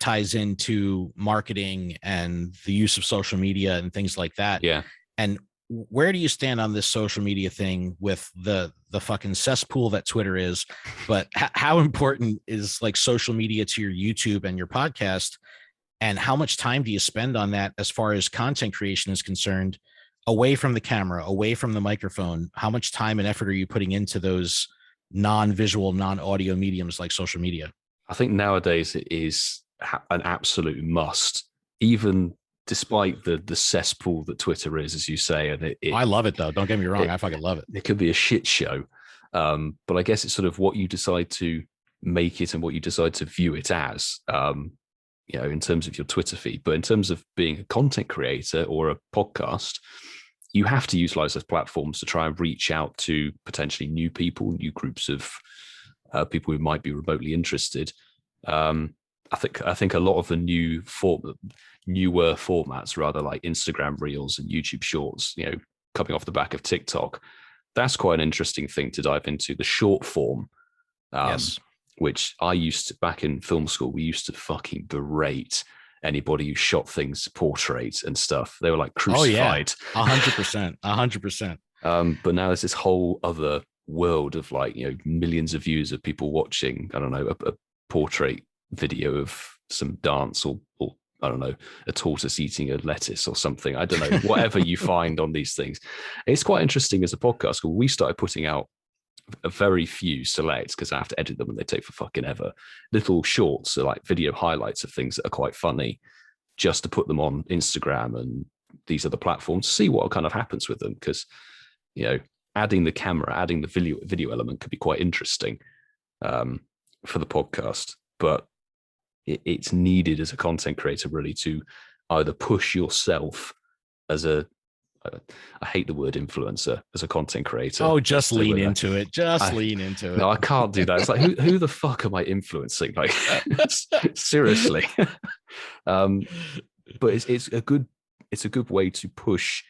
ties into marketing and the use of social media and things like that. Yeah. And where do you stand on this social media thing with the fucking cesspool that Twitter is? But how important is like social media to your YouTube and your podcast? And how much time do you spend on that as far as content creation is concerned, away from the camera, away from the microphone? How much time and effort are you putting into those non-visual, non-audio mediums like social media? I think nowadays it is an absolute must, even despite the cesspool that Twitter is, as you say. And I love it, though. Don't get me wrong. I fucking love it. It could be a shit show. But I guess it's sort of what you decide to make it and what you decide to view it as, in terms of your Twitter feed. But in terms of being a content creator or a podcast, you have to utilize those platforms to try and reach out to potentially new people, new groups of people who might be remotely interested. I think a lot of the newer formats, rather, like Instagram Reels and YouTube Shorts, coming off the back of TikTok, that's quite an interesting thing to dive into. The short form, which I used to, back in film school, we used to fucking berate anybody who shot things portrait and stuff. They were like crucified. 100%, 100%. But now there's this whole other world of like, millions of views of people watching, I don't know, a portrait video of some dance or I don't know, a tortoise eating a lettuce or something. I don't know, whatever you find on these things. It's quite interesting as a podcast. We started putting out a very few selects, because I have to edit them and they take for fucking ever. Little shorts, so like video highlights of things that are quite funny, just to put them on Instagram and these other platforms, see what kind of happens with them. Because, adding the camera, adding the video element could be quite interesting for the podcast. But it's needed as a content creator, really, to either push yourself as I hate the word influencer, as a content creator. Oh, just lean into it. Lean into it. No, I can't do that. It's like, who the fuck am I influencing? Like, seriously. But it's a good way to push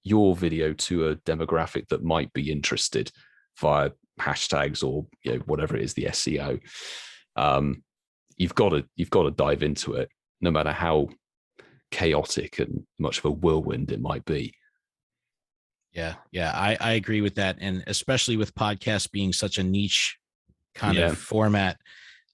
your video to a demographic that might be interested via hashtags or whatever it is, the SEO. You've got to dive into it, no matter how chaotic and much of a whirlwind it might be. Yeah, I agree with that, and especially with podcasts being such a niche kind of format.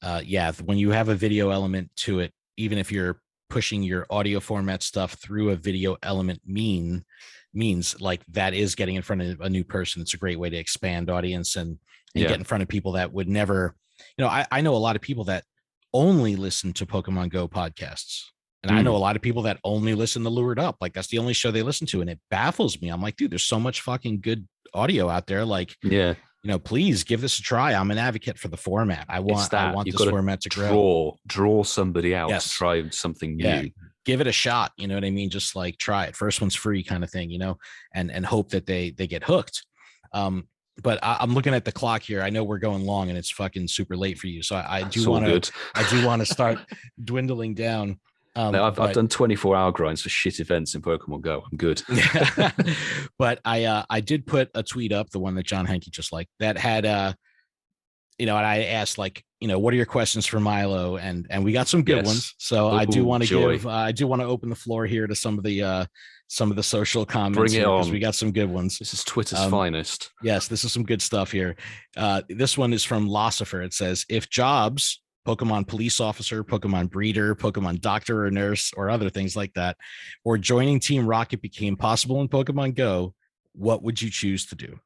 When you have a video element to it, even if you're pushing your audio format stuff through a video element means like that is getting in front of a new person. It's a great way to expand audience and get in front of people that would never. I know a lot of people that only listen to Pokemon Go podcasts. And I know a lot of people that only listen to Lured Up. Like, that's the only show they listen to. And it baffles me. I'm like, dude, there's so much fucking good audio out there. Like, please give this a try. I'm an advocate for the format. I want this format to grow. Draw somebody out to try something new. Yeah. Give it a shot. You know what I mean? Just like try it. First one's free kind of thing, and hope that they get hooked. But I'm looking at the clock here. I know we're going long and it's fucking super late for you. So I do want to start dwindling down. No, I've done 24-hour grinds for shit events in Pokemon Go. I'm good. But I did put a tweet up, the one that John Henke just liked, that had and I asked, like, what are your questions for Milo? And we got some good ones. So I do want to open the floor here to some of the social comments. Bring it on. We got some good ones. This is Twitter's finest. Yes, this is some good stuff here. This one is from Lossifer. It says, if jobs, Pokemon police officer, Pokemon breeder, Pokemon doctor or nurse, or other things like that, or joining Team Rocket became possible in Pokemon Go, what would you choose to do?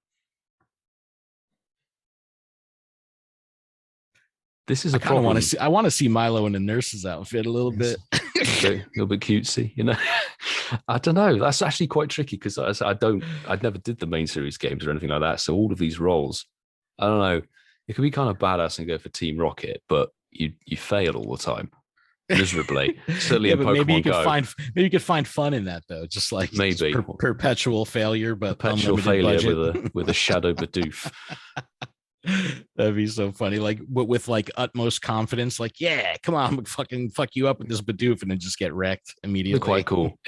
This is a problem. I want to see Milo in a nurse's outfit a little bit. A little bit cutesy, I don't know. That's actually quite tricky, because I never did the main series games or anything like that. So all of these roles, I don't know. it could be kind of badass and go for Team Rocket, but you fail all the time miserably. Certainly in but Pokemon maybe you could Go. find fun in that though, just like maybe perpetual failure, but perpetual failure with a Shadow Bidoof. That'd be so funny. Like with like utmost confidence, like, yeah, come on, I'm fucking fuck you up with this Bidoof, and then just get wrecked immediately. They're quite cool.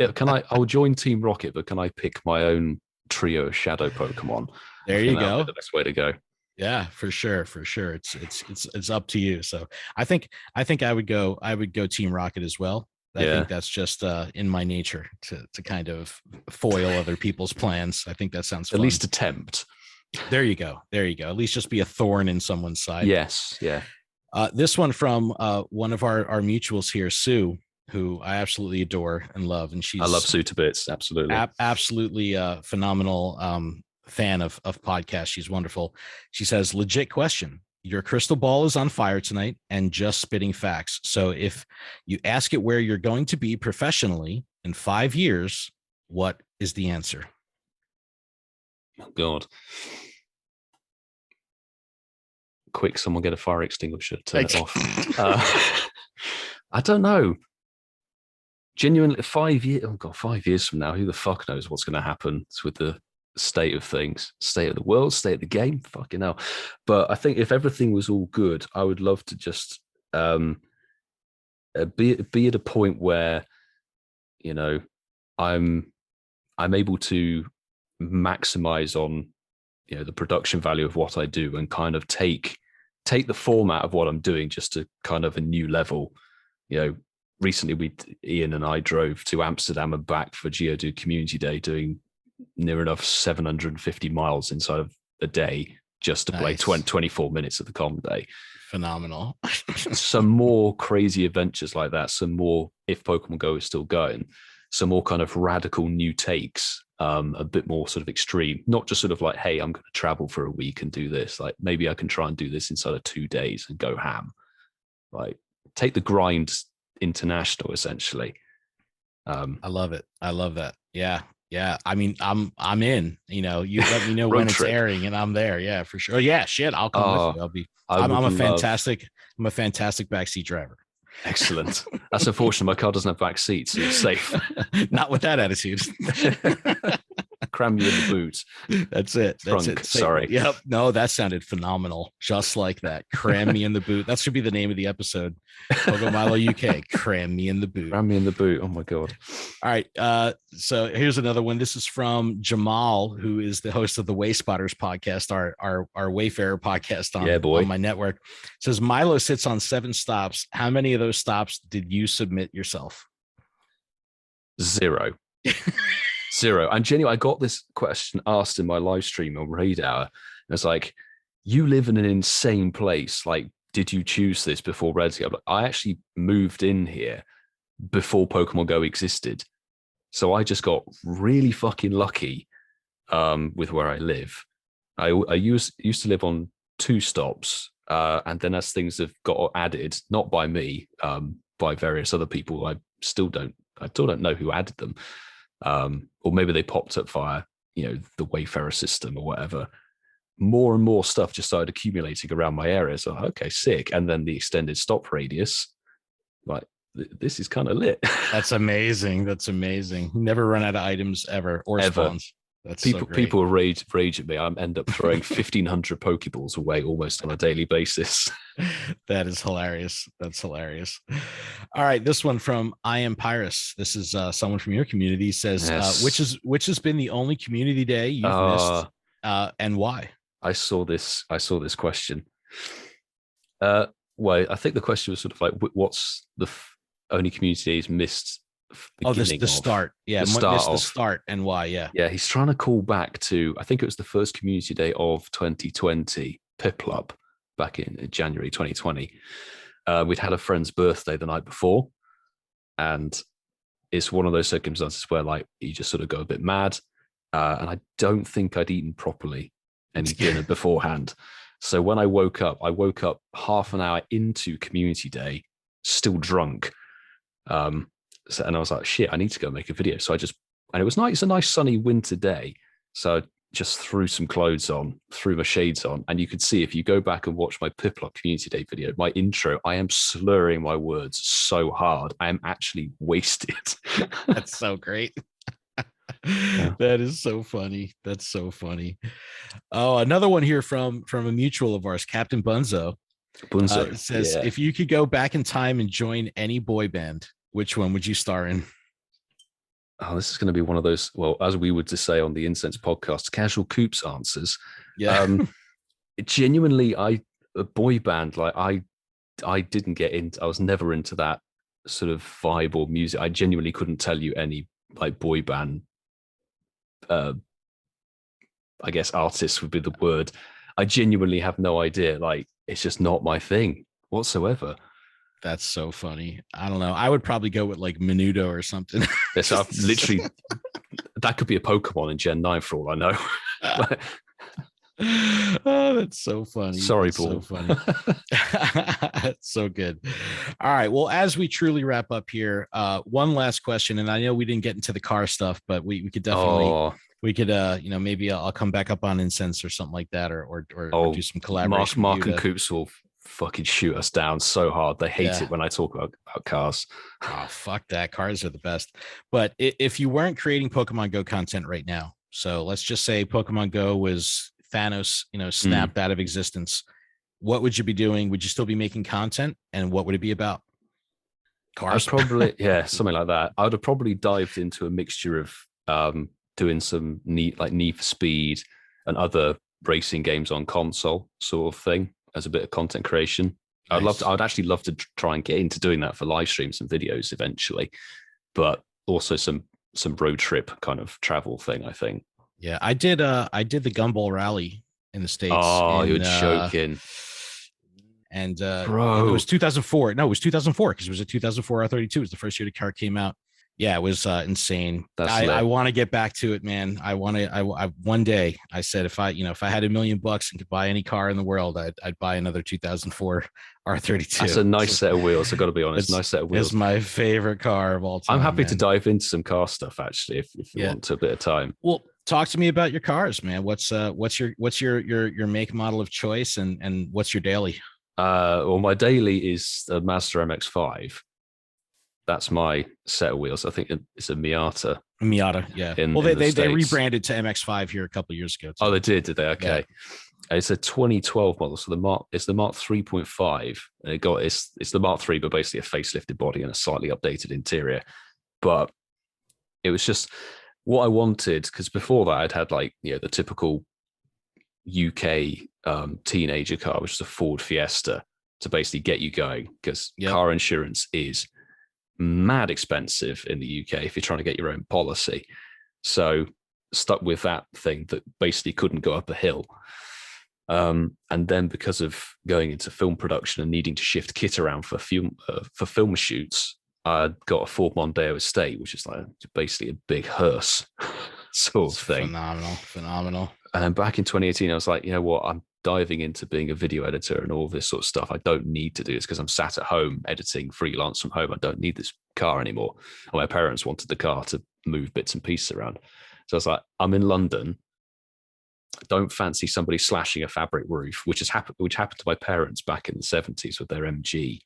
I'll join Team Rocket, but can I pick my own trio of Shadow Pokemon? There you go. The best way to go. Yeah, for sure. It's up to you. So I think I would go Team Rocket as well. I think that's just in my nature to kind of foil other people's plans. I think that sounds fun. At least attempt. There you go. At least just be a thorn in someone's side. Yes. Yeah. This one from one of our mutuals here, Sue, who I absolutely adore and love, and I love Sue to bits. Absolutely, absolutely phenomenal fan of podcasts. She's wonderful. She says, legit question. Your crystal ball is on fire tonight and just spitting facts. So if you ask it where you're going to be professionally in 5 years, what is the answer? Oh, God. Quick, someone get a fire extinguisher, turn it off. I don't know. Genuinely, 5 years. Oh, God, 5 years from now, who the fuck knows what's going to happen with the state of things, state of the world, state of the game, fucking hell. But I think if everything was all good, I would love to just be at a point where, you know, I'm able to maximize on, you know, the production value of what I do and kind of take the format of what I'm doing just to kind of a new level. You know, recently Ian and I drove to Amsterdam and back for Geodude Community Day, doing near enough 750 miles inside of a day just to play 24 minutes of the common day. Phenomenal. Some more crazy adventures like that, some more, if Pokemon Go is still going, some more kind of radical new takes, a bit more sort of extreme, not just sort of like, hey, I'm going to travel for a week and do this. Like maybe I can try and do this inside of 2 days and go ham. Like take the grind international, essentially. I love it. I love that. Yeah. I mean, I'm in. You know, you let me know when it's airing, and I'm there. Yeah, for sure. Oh, yeah, shit. I'll come with you. I'm a fantastic backseat driver. Excellent. That's unfortunate. My car doesn't have back seats, so you're safe. Not with that attitude. Cram you in the boot. That's it. That's it. Sorry. Yep. No, that sounded phenomenal. Just like that. Cram me in the boot. That should be the name of the episode. PoGOMiloUK. Cram me in the boot. Cram me in the boot. Oh my God. All right. So here's another one. This is from Jamal, who is the host of the Way Spotters podcast, our Wayfarer podcast on my network. It says Milo sits on 7 stops. How many of those stops did you submit yourself? 0. 0. And genuinely, I got this question asked in my live stream on Raid Hour. And it's like, you live in an insane place. Like, did you choose this before Red? I actually moved in here before Pokemon Go existed. So I just got really fucking lucky with where I live. I used to live on 2 stops. And then as things have got added, not by me, by various other people, I still don't know who added them. Or maybe they popped up via, you know, the Wayfarer system or whatever. More and more stuff just started accumulating around my area. So, okay, sick. And then the extended stop radius, like, this is kind of lit. That's amazing. That's amazing. Never run out of items ever or spawns. That's people rage at me. I end up throwing 1,500 Pokeballs away almost on a daily basis. That is hilarious. That's hilarious. All right, this one from I Am Pyrus. This is someone from your community. Says, yes. which has been the only community day you've missed, and why? I saw this question. Well, I think the question was sort of like, what's the only community days missed? The start. Yeah, the start and why. Yeah, he's trying to call back to, I think it was the first community day of 2020, Piplup, back in January 2020. We'd had a friend's birthday the night before, and it's one of those circumstances where, like, you just sort of go a bit mad. And I don't think I'd eaten properly any dinner beforehand. So when I woke up half an hour into community day, still drunk. And I was like, shit, I need to go make a video. So and it was nice. It's a nice sunny winter day. So just threw some clothes on, threw my shades on, and you could see if you go back and watch my Piplock Community Day video, my intro, I am slurring my words so hard. I am actually wasted. That's so great. Yeah. That is so funny. That's so funny. Oh, another one here from a mutual of ours, Captain Bunzo. Says, yeah, if you could go back in time and join any boy band, which one would you star in? Oh, this is going to be one of those, well, as we would just say on the Incense podcast, casual Coops answers. Yeah. Genuinely, a boy band, like I didn't get into, I was never into that sort of vibe or music. I genuinely couldn't tell you any like boy band, I guess artists would be the word. I genuinely have no idea. Like, it's just not my thing whatsoever. That's so funny. I don't know. I would probably go with like Menudo or something. Yes, I've literally, that could be a Pokemon in Gen 9 for all I know. Oh, that's so funny. Sorry, that's Paul. So funny. That's so good. All right. Well, as we truly wrap up here, one last question, and I know we didn't get into the car stuff, but we could definitely we could maybe I'll come back up on Incense or something like that, or do some collaboration. Mark and Coops will fucking shoot us down so hard. They hate it when I talk about cars. Oh, fuck that. Cars are the best. But if you weren't creating Pokemon Go content right now, so let's just say Pokemon Go was Thanos, snapped out of existence, what would you be doing? Would you still be making content? And what would it be about? Cars? I'd probably, something like that. I would have probably dived into a mixture of doing some Need for Speed and other racing games on console sort of thing as a bit of content creation. Nice. I'd actually love to try and get into doing that for live streams and videos eventually, but also some road trip kind of travel thing, I think. Yeah, I did the Gumball Rally in the States. Oh, you're joking. And it was 2004. No, it was 2004 because it was a 2004 R32. It was the first year the car came out. Yeah, it was insane. I want to get back to it, man. I one day I said if I had $1 million and could buy any car in the world, I'd buy another 2004 R32. That's a nice set of wheels. I got to be honest, nice set of wheels. It's my favorite car of all time. I'm happy to dive into some car stuff actually if you want a bit of time. Well, talk to me about your cars, man. What's your make, model of choice, and what's your daily? Well, my daily is a Mazda MX-5. That's my set of wheels. I think it's a Miata. Yeah. They rebranded to MX-5 here a couple of years ago. Oh, they did they? Okay. Yeah. It's a 2012 model, so it's the Mark 3.5, and it's the Mark 3, but basically a facelifted body and a slightly updated interior. But it was just what I wanted, because before that I'd had the typical UK teenager car, which is a Ford Fiesta, to basically get you going, because car insurance is mad expensive in the UK if you're trying to get your own policy. So stuck with that thing that basically couldn't go up a hill. And then because of going into film production and needing to shift kit around for film shoots, I got a Ford Mondeo Estate, which is like basically a big hearse sort of thing. Phenomenal. And then back in 2018, I was like, you know what? I'm diving into being a video editor and all this sort of stuff. I don't need to do this because I'm sat at home editing freelance from home. I don't need this car anymore. And my parents wanted the car to move bits and pieces around. So I was like, I'm in London. Don't fancy somebody slashing a fabric roof, which happened to my parents back in the 70s with their MG.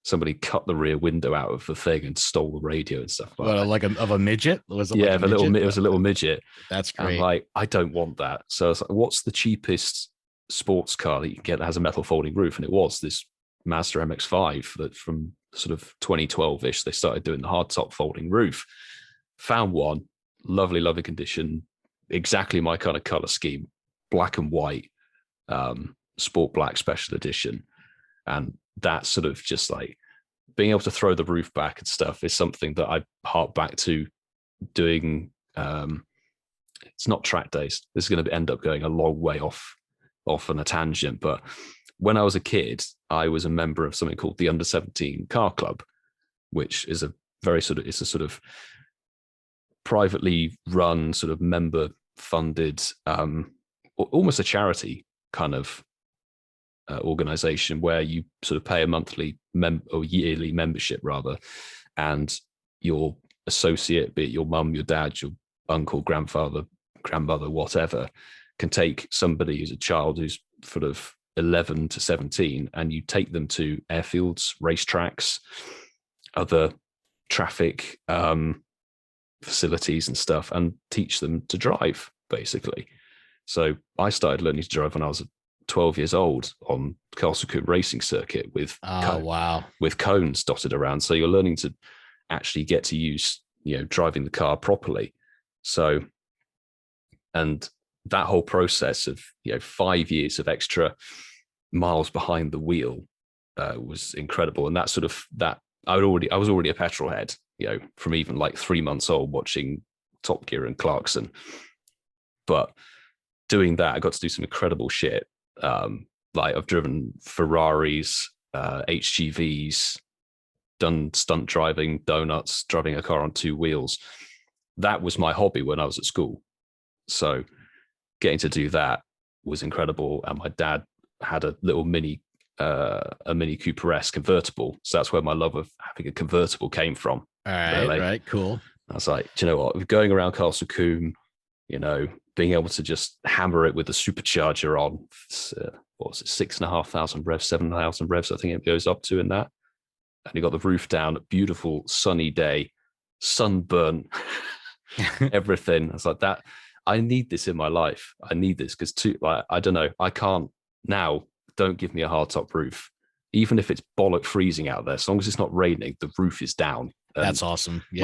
Somebody cut the rear window out of the thing and stole the radio and stuff like that. Of a midget? Was it it was a little midget. That's great. I'm like, I don't want that. So I was like, what's the cheapest sports car that you can get that has a metal folding roof? And it was this Mazda MX-5 that from sort of 2012-ish, they started doing the hardtop folding roof. Found one, lovely condition, exactly my kind of color scheme, black and white, sport black special edition. And that sort of just like being able to throw the roof back and stuff is something that I hark back to doing. It's not track days. This is going to end up going a long way off on a tangent. But when I was a kid, I was a member of something called the Under 17 Car Club, which is a sort of privately run, sort of member funded, almost a charity kind of organization where you sort of pay a monthly or yearly membership rather, and your associate, be it your mum, your dad, your uncle, grandfather, grandmother, whatever, can take somebody who's a child who's sort of 11 to 17, and you take them to airfields, racetracks, other traffic facilities and stuff, and teach them to drive, basically. So I started learning to drive when I was 12 years old on Castle Racing Circuit with with cones dotted around. So you're learning to actually get to use, driving the car properly. So, and that whole process of 5 years of extra miles behind the wheel was incredible. And that sort of I was already a petrol head, from even like 3 months old, watching Top Gear and Clarkson. But doing that, I got to do some incredible shit. Like I've driven Ferraris, HGVs, done stunt driving, donuts, driving a car on 2 wheels. That was my hobby when I was at school. So getting to do that was incredible. And my dad had a little mini Cooper S convertible. So that's where my love of having a convertible came from. All right, really. Right, cool. I was like, do you know what? Going around Castle Combe, being able to just hammer it with a supercharger on, what was it, 6,500 revs, 7,000 revs, I think it goes up to in that. And you got the roof down, a beautiful sunny day, sunburn, everything. I was like, that, I need this in my life. I need this because, I don't know, I can't now, don't give me a hardtop roof. Even if it's bollock freezing out there, as long as it's not raining, the roof is down. That's awesome. Yeah,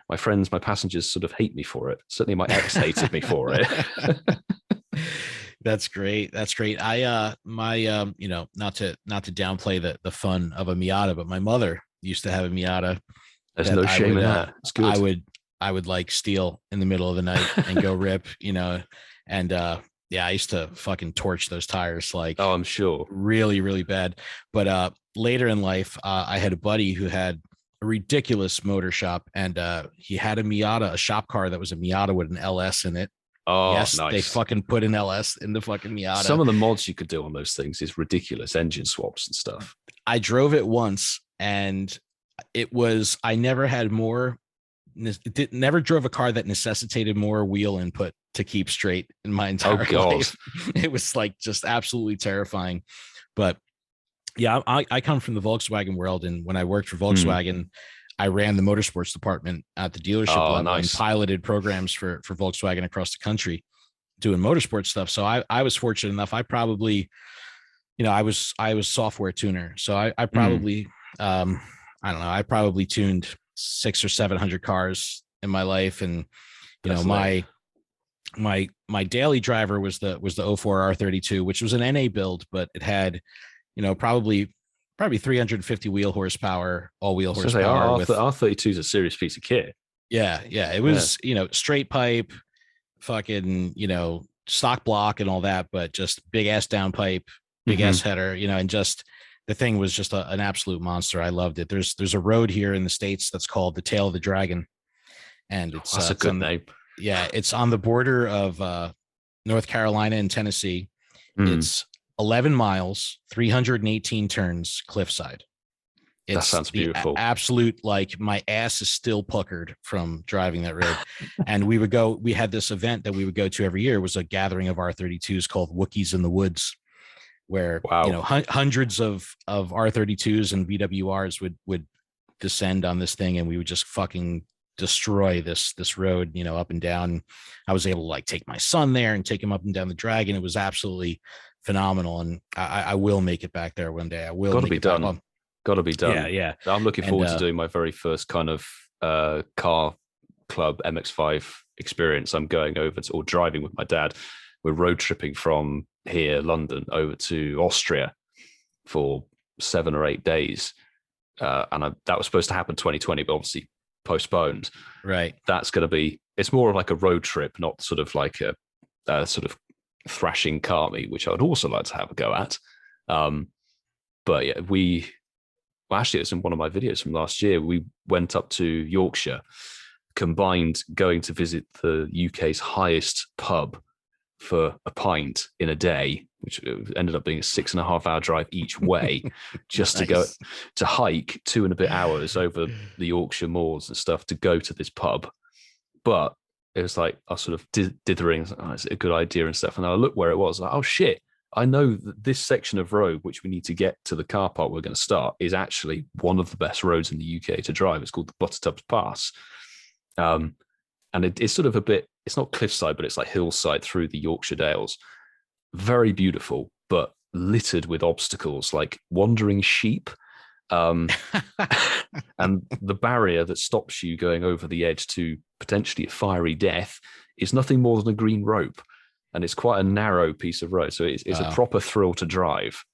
my friends, my passengers sort of hate me for it. Certainly my ex hated me for it. That's great. That's great. I not to downplay the fun of a Miata, but my mother used to have a Miata. There's no shame in that. It's good. I would like steal in the middle of the night and go rip, and I used to fucking torch those tires, like, oh, I'm sure, really, really bad. But later in life, I had a buddy who had a ridiculous motor shop, and he had a Miata, a shop car that was a Miata with an LS in it. Oh, yes, nice. They fucking put an LS in the fucking Miata. Some of the mods you could do on those things is ridiculous, engine swaps and stuff. I drove it once, and I never drove a car that necessitated more wheel input to keep straight in my entire life. It was like just absolutely terrifying. But yeah, I come from the Volkswagen world, and when I worked for Volkswagen, I ran the motorsports department at the dealership level and piloted programs for Volkswagen across the country doing motorsport stuff. So I was fortunate enough. I probably, I was software tuner. So I probably, I don't know, I probably tuned 600 or 700 cars in my life. And, my daily driver was the 04 R32, which was an NA build, but it had, probably 350 wheel horsepower, all wheel horsepower. R32 is a serious piece of kit. Yeah. It was, straight pipe, fucking, stock block and all that, but just big ass downpipe, big ass header, and just the thing was just an absolute monster. I loved it. There's a road here in the States that's called the Tail of the Dragon. And that's a good name. Yeah. It's on the border of North Carolina and Tennessee. It's 11 miles, 318 turns, cliffside. That sounds beautiful. Absolute, like, my ass is still puckered from driving that road. And we had this event that we would go to every year. It was a gathering of R32s called Wookiees in the Woods, where, hundreds of R32s and VWRs would descend on this thing, and we would just fucking destroy this road, up and down. I was able to, like, take my son there and take him up and down the Dragon. It was absolutely phenomenal, and I will make it back there one day. I will. Got to be done. Got to be done. Yeah. I'm looking forward to doing my very first kind of car club MX-5 experience. I'm going over to, or driving with my dad. We're road tripping from here, London, over to Austria for 7 or 8 days, and that was supposed to happen 2020, but obviously postponed. Right. That's going to be. It's more of like a road trip, not sort of like a sort of thrashing car meet, which I would also like to have a go at. But yeah, actually, it's in one of my videos from last year. We went up to Yorkshire, combined going to visit the UK's highest pub for a pint in a day, which ended up being a 6.5 hour drive each way, just to go to hike 2 and a bit hours over the Yorkshire moors and stuff to go to this pub. But it was like I was sort of dithering, oh, it's a good idea and stuff. And I looked where it was, like, oh shit, I know that this section of road, which we need to get to the car park we're going to start, is actually one of the best roads in the UK to drive. It's called the Buttertubs Pass. And it's sort of a bit, it's not cliffside, but it's like hillside through the Yorkshire Dales. Very beautiful, but littered with obstacles like wandering sheep. And the barrier that stops you going over the edge to potentially a fiery death is nothing more than a green rope. And it's quite a narrow piece of road. So it's a proper thrill to drive.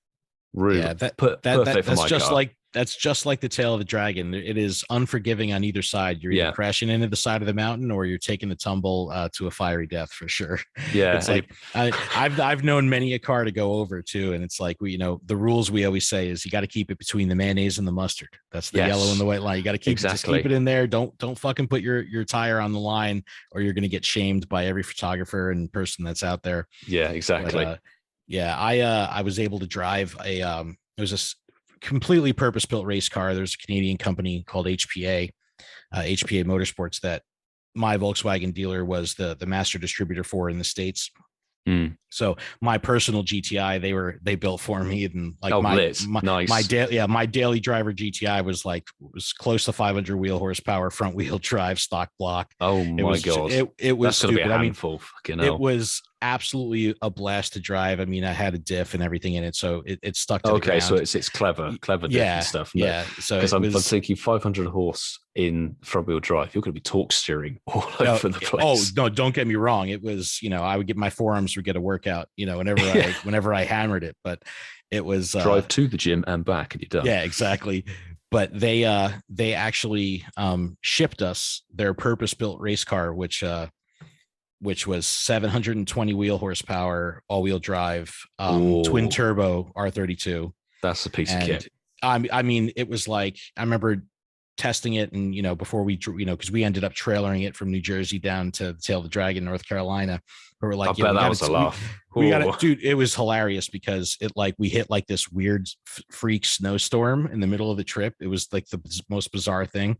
Really, yeah, perfect for my car. That's just like the tail of the dragon. It is unforgiving on either side. You're either crashing into the side of the mountain or you're taking the tumble to a fiery death for sure. Yeah, it's like I've known many a car to go over too, and it's like the rules we always say is you got to keep it between the mayonnaise and the mustard. That's the yellow and the white line. You got to keep it in there. Don't fucking put your tire on the line, or you're going to get shamed by every photographer and person that's out there. Yeah, exactly. But, I was able to drive it was a completely purpose-built race car. There's a Canadian company called HPA Motorsports that my Volkswagen dealer was the master distributor for in the States. So my personal GTI, they built for me, and like my daily driver GTI was close to 500 wheel horsepower, front wheel drive, stock block. Oh my god, it was stupid. Be a handful. Fucking hell. It was absolutely a blast to drive. I mean, I had a diff and everything in it, so it stuck to the ground. So it's clever diff and stuff. Yeah, so because I'm thinking 500 horse in front wheel drive, you're going to be torque steering all over the place. Oh no, don't get me wrong. It was, I would get my forearms would get a workout, whenever I hammered it, but it was drive to the gym and back and you're done. Yeah, exactly. But they actually shipped us their purpose-built race car, which was 720 wheel horsepower, all-wheel drive, twin turbo R32. That's a piece of kit. I mean, it was like, I remember testing it, and before we because we ended up trailering it from New Jersey down to the Tail of the Dragon, North Carolina, where we're like, I bet that was a laugh. We got it, dude. It was hilarious because we hit like this weird freak snowstorm in the middle of the trip. It was like the most bizarre thing.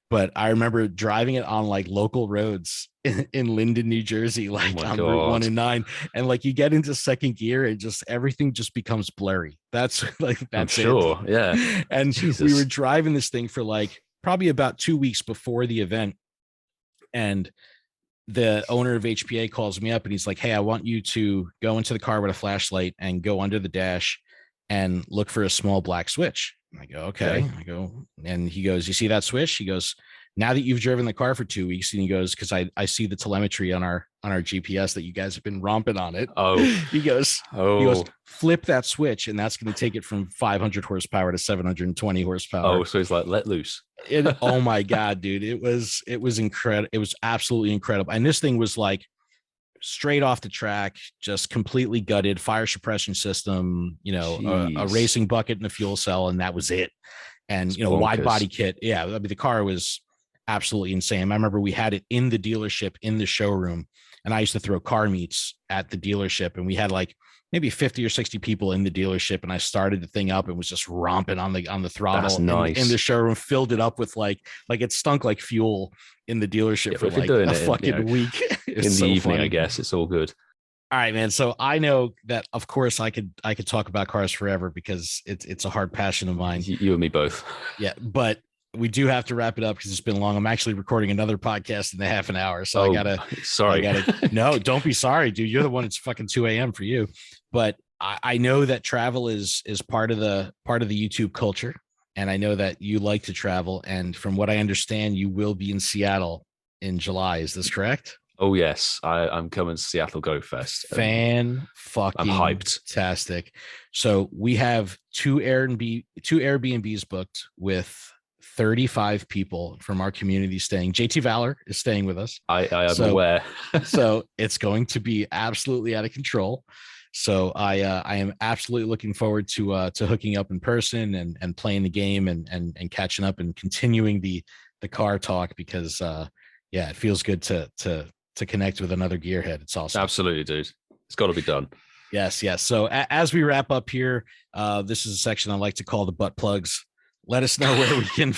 But I remember driving it on like local roads in Linden, New Jersey, like on Route 1 and 9. And like you get into second gear and everything just becomes blurry. That's I'm sure. It. Yeah. And we were driving this thing for like probably about 2 weeks before the event. And the owner of HPA calls me up and he's like, hey, I want you to go into the car with a flashlight and go under the dash and look for a small black switch. I go, okay. I go, and he goes, you see that switch? He goes, now that you've driven the car for 2 weeks, and he goes, because I see the telemetry on our GPS that you guys have been romping on it. Oh, he goes, flip that switch, and that's going to take it from 500 horsepower to 720 horsepower. Oh, so he's like, let loose. Oh my god, dude, it was incredible. It was absolutely incredible, and this thing was like straight off the track, just completely gutted, fire suppression system, a racing bucket and a fuel cell, and that was it. And wide body kit. Yeah, I mean, the car was absolutely insane. I remember we had it in the dealership in the showroom, and I used to throw car meets at the dealership, and we had like maybe 50 or 60 people in the dealership, and I started the thing up and was just romping on the throttle. That's nice. in the showroom, filled it up with like it stunk like fuel in the dealership for like a fucking week. In the evening, funny. I guess it's all good. All right, man. So I know that, of course, I could talk about cars forever because it's a hard passion of mine. You and me both. Yeah, but we do have to wrap it up because it's been long. I'm actually recording another podcast in a half an hour, so no, don't be sorry, dude. You're the one. It's fucking 2 a.m. for you. But I know that travel is part of the YouTube culture, and I know that you like to travel. And from what I understand, you will be in Seattle in July. Is this correct? Oh yes, I'm coming to Seattle Go Fest. I'm hyped. Fantastic. So we have two Airbnbs booked with 35 people from our community staying. JT Valor is staying with us. I am aware. So it's going to be absolutely out of control. So I am absolutely looking forward to hooking up in person and playing the game and catching up and continuing the car talk because it feels good to connect with another gearhead. It's awesome. Absolutely, dude. It's got to be done. Yes. So as we wrap up here, this is a section I like to call the butt plugs. let us know where we can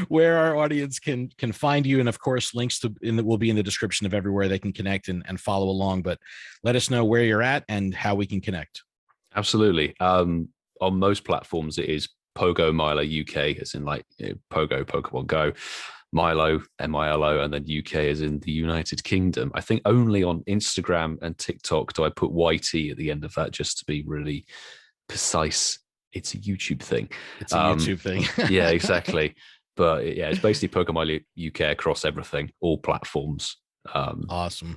where our audience can find you, and of course links will be in the description of everywhere they can connect and follow along. But let us know where you're at and how we can connect. Absolutely. On most platforms it is PoGOMiloUK, as in like Pogo, Pokemon Go, Milo, Milo, and then UK as in the United Kingdom. I think only on Instagram and TikTok do I put YT at the end of that, just to be really precise. It's a YouTube thing. It's a YouTube thing. Yeah, exactly. But yeah, it's basically PoGOMiloUK across everything, all platforms. Awesome.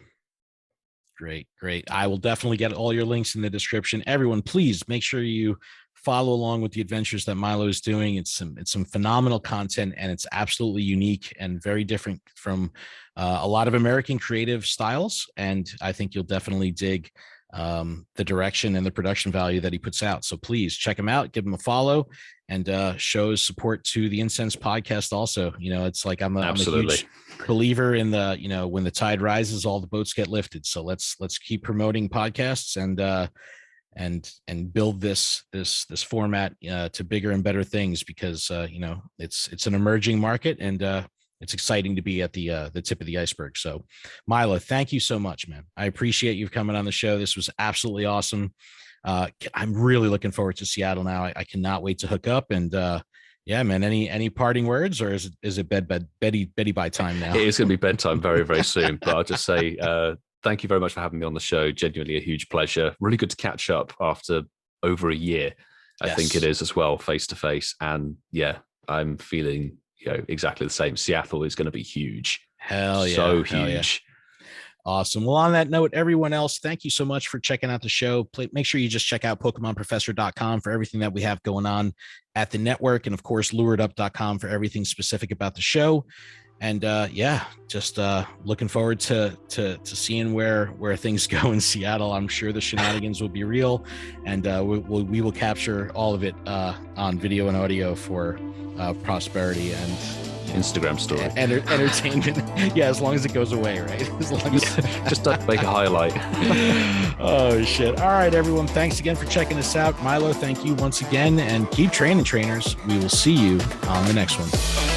Great. I will definitely get all your links in the description. Everyone, please make sure you follow along with the adventures that Milo is doing. It's some phenomenal content, and it's absolutely unique and very different from a lot of American creative styles. And I think you'll definitely dig the direction and the production value that he puts out. So please check him out, give him a follow, and show his support to the Incensed podcast. Also, it's like I'm a huge believer in the, when the tide rises, all the boats get lifted. So let's keep promoting podcasts and build this format to bigger and better things, because it's an emerging market, and it's exciting to be at the tip of the iceberg. So Milo, thank you so much, man. I appreciate you coming on the show. This was absolutely awesome. I'm really looking forward to Seattle now. I cannot wait to hook up. And yeah, man, any parting words, or is it Betty by time now? It is going to be bedtime very, very soon. But I'll just say thank you very much for having me on the show. Genuinely a huge pleasure. Really good to catch up after over a year. I think it is as well, face to face. And yeah, I'm feeling exactly the same. Seattle is going to be huge. Hell yeah. So huge. Yeah. Awesome. Well, on that note, everyone else, thank you so much for checking out the show. Make sure you just check out PokemonProfessor.com for everything that we have going on at the network. And of course, LUREDUP.com for everything specific about the show. And yeah, just looking forward to seeing where things go in Seattle. I'm sure the shenanigans will be real, and we will capture all of it on video and audio for prosperity and Instagram story entertainment. Yeah, as long as it goes away, right? As long as just don't make a highlight. Oh shit. All right, everyone, thanks again for checking us out. Milo, thank you once again, and keep training, trainers. We will see you on the next one.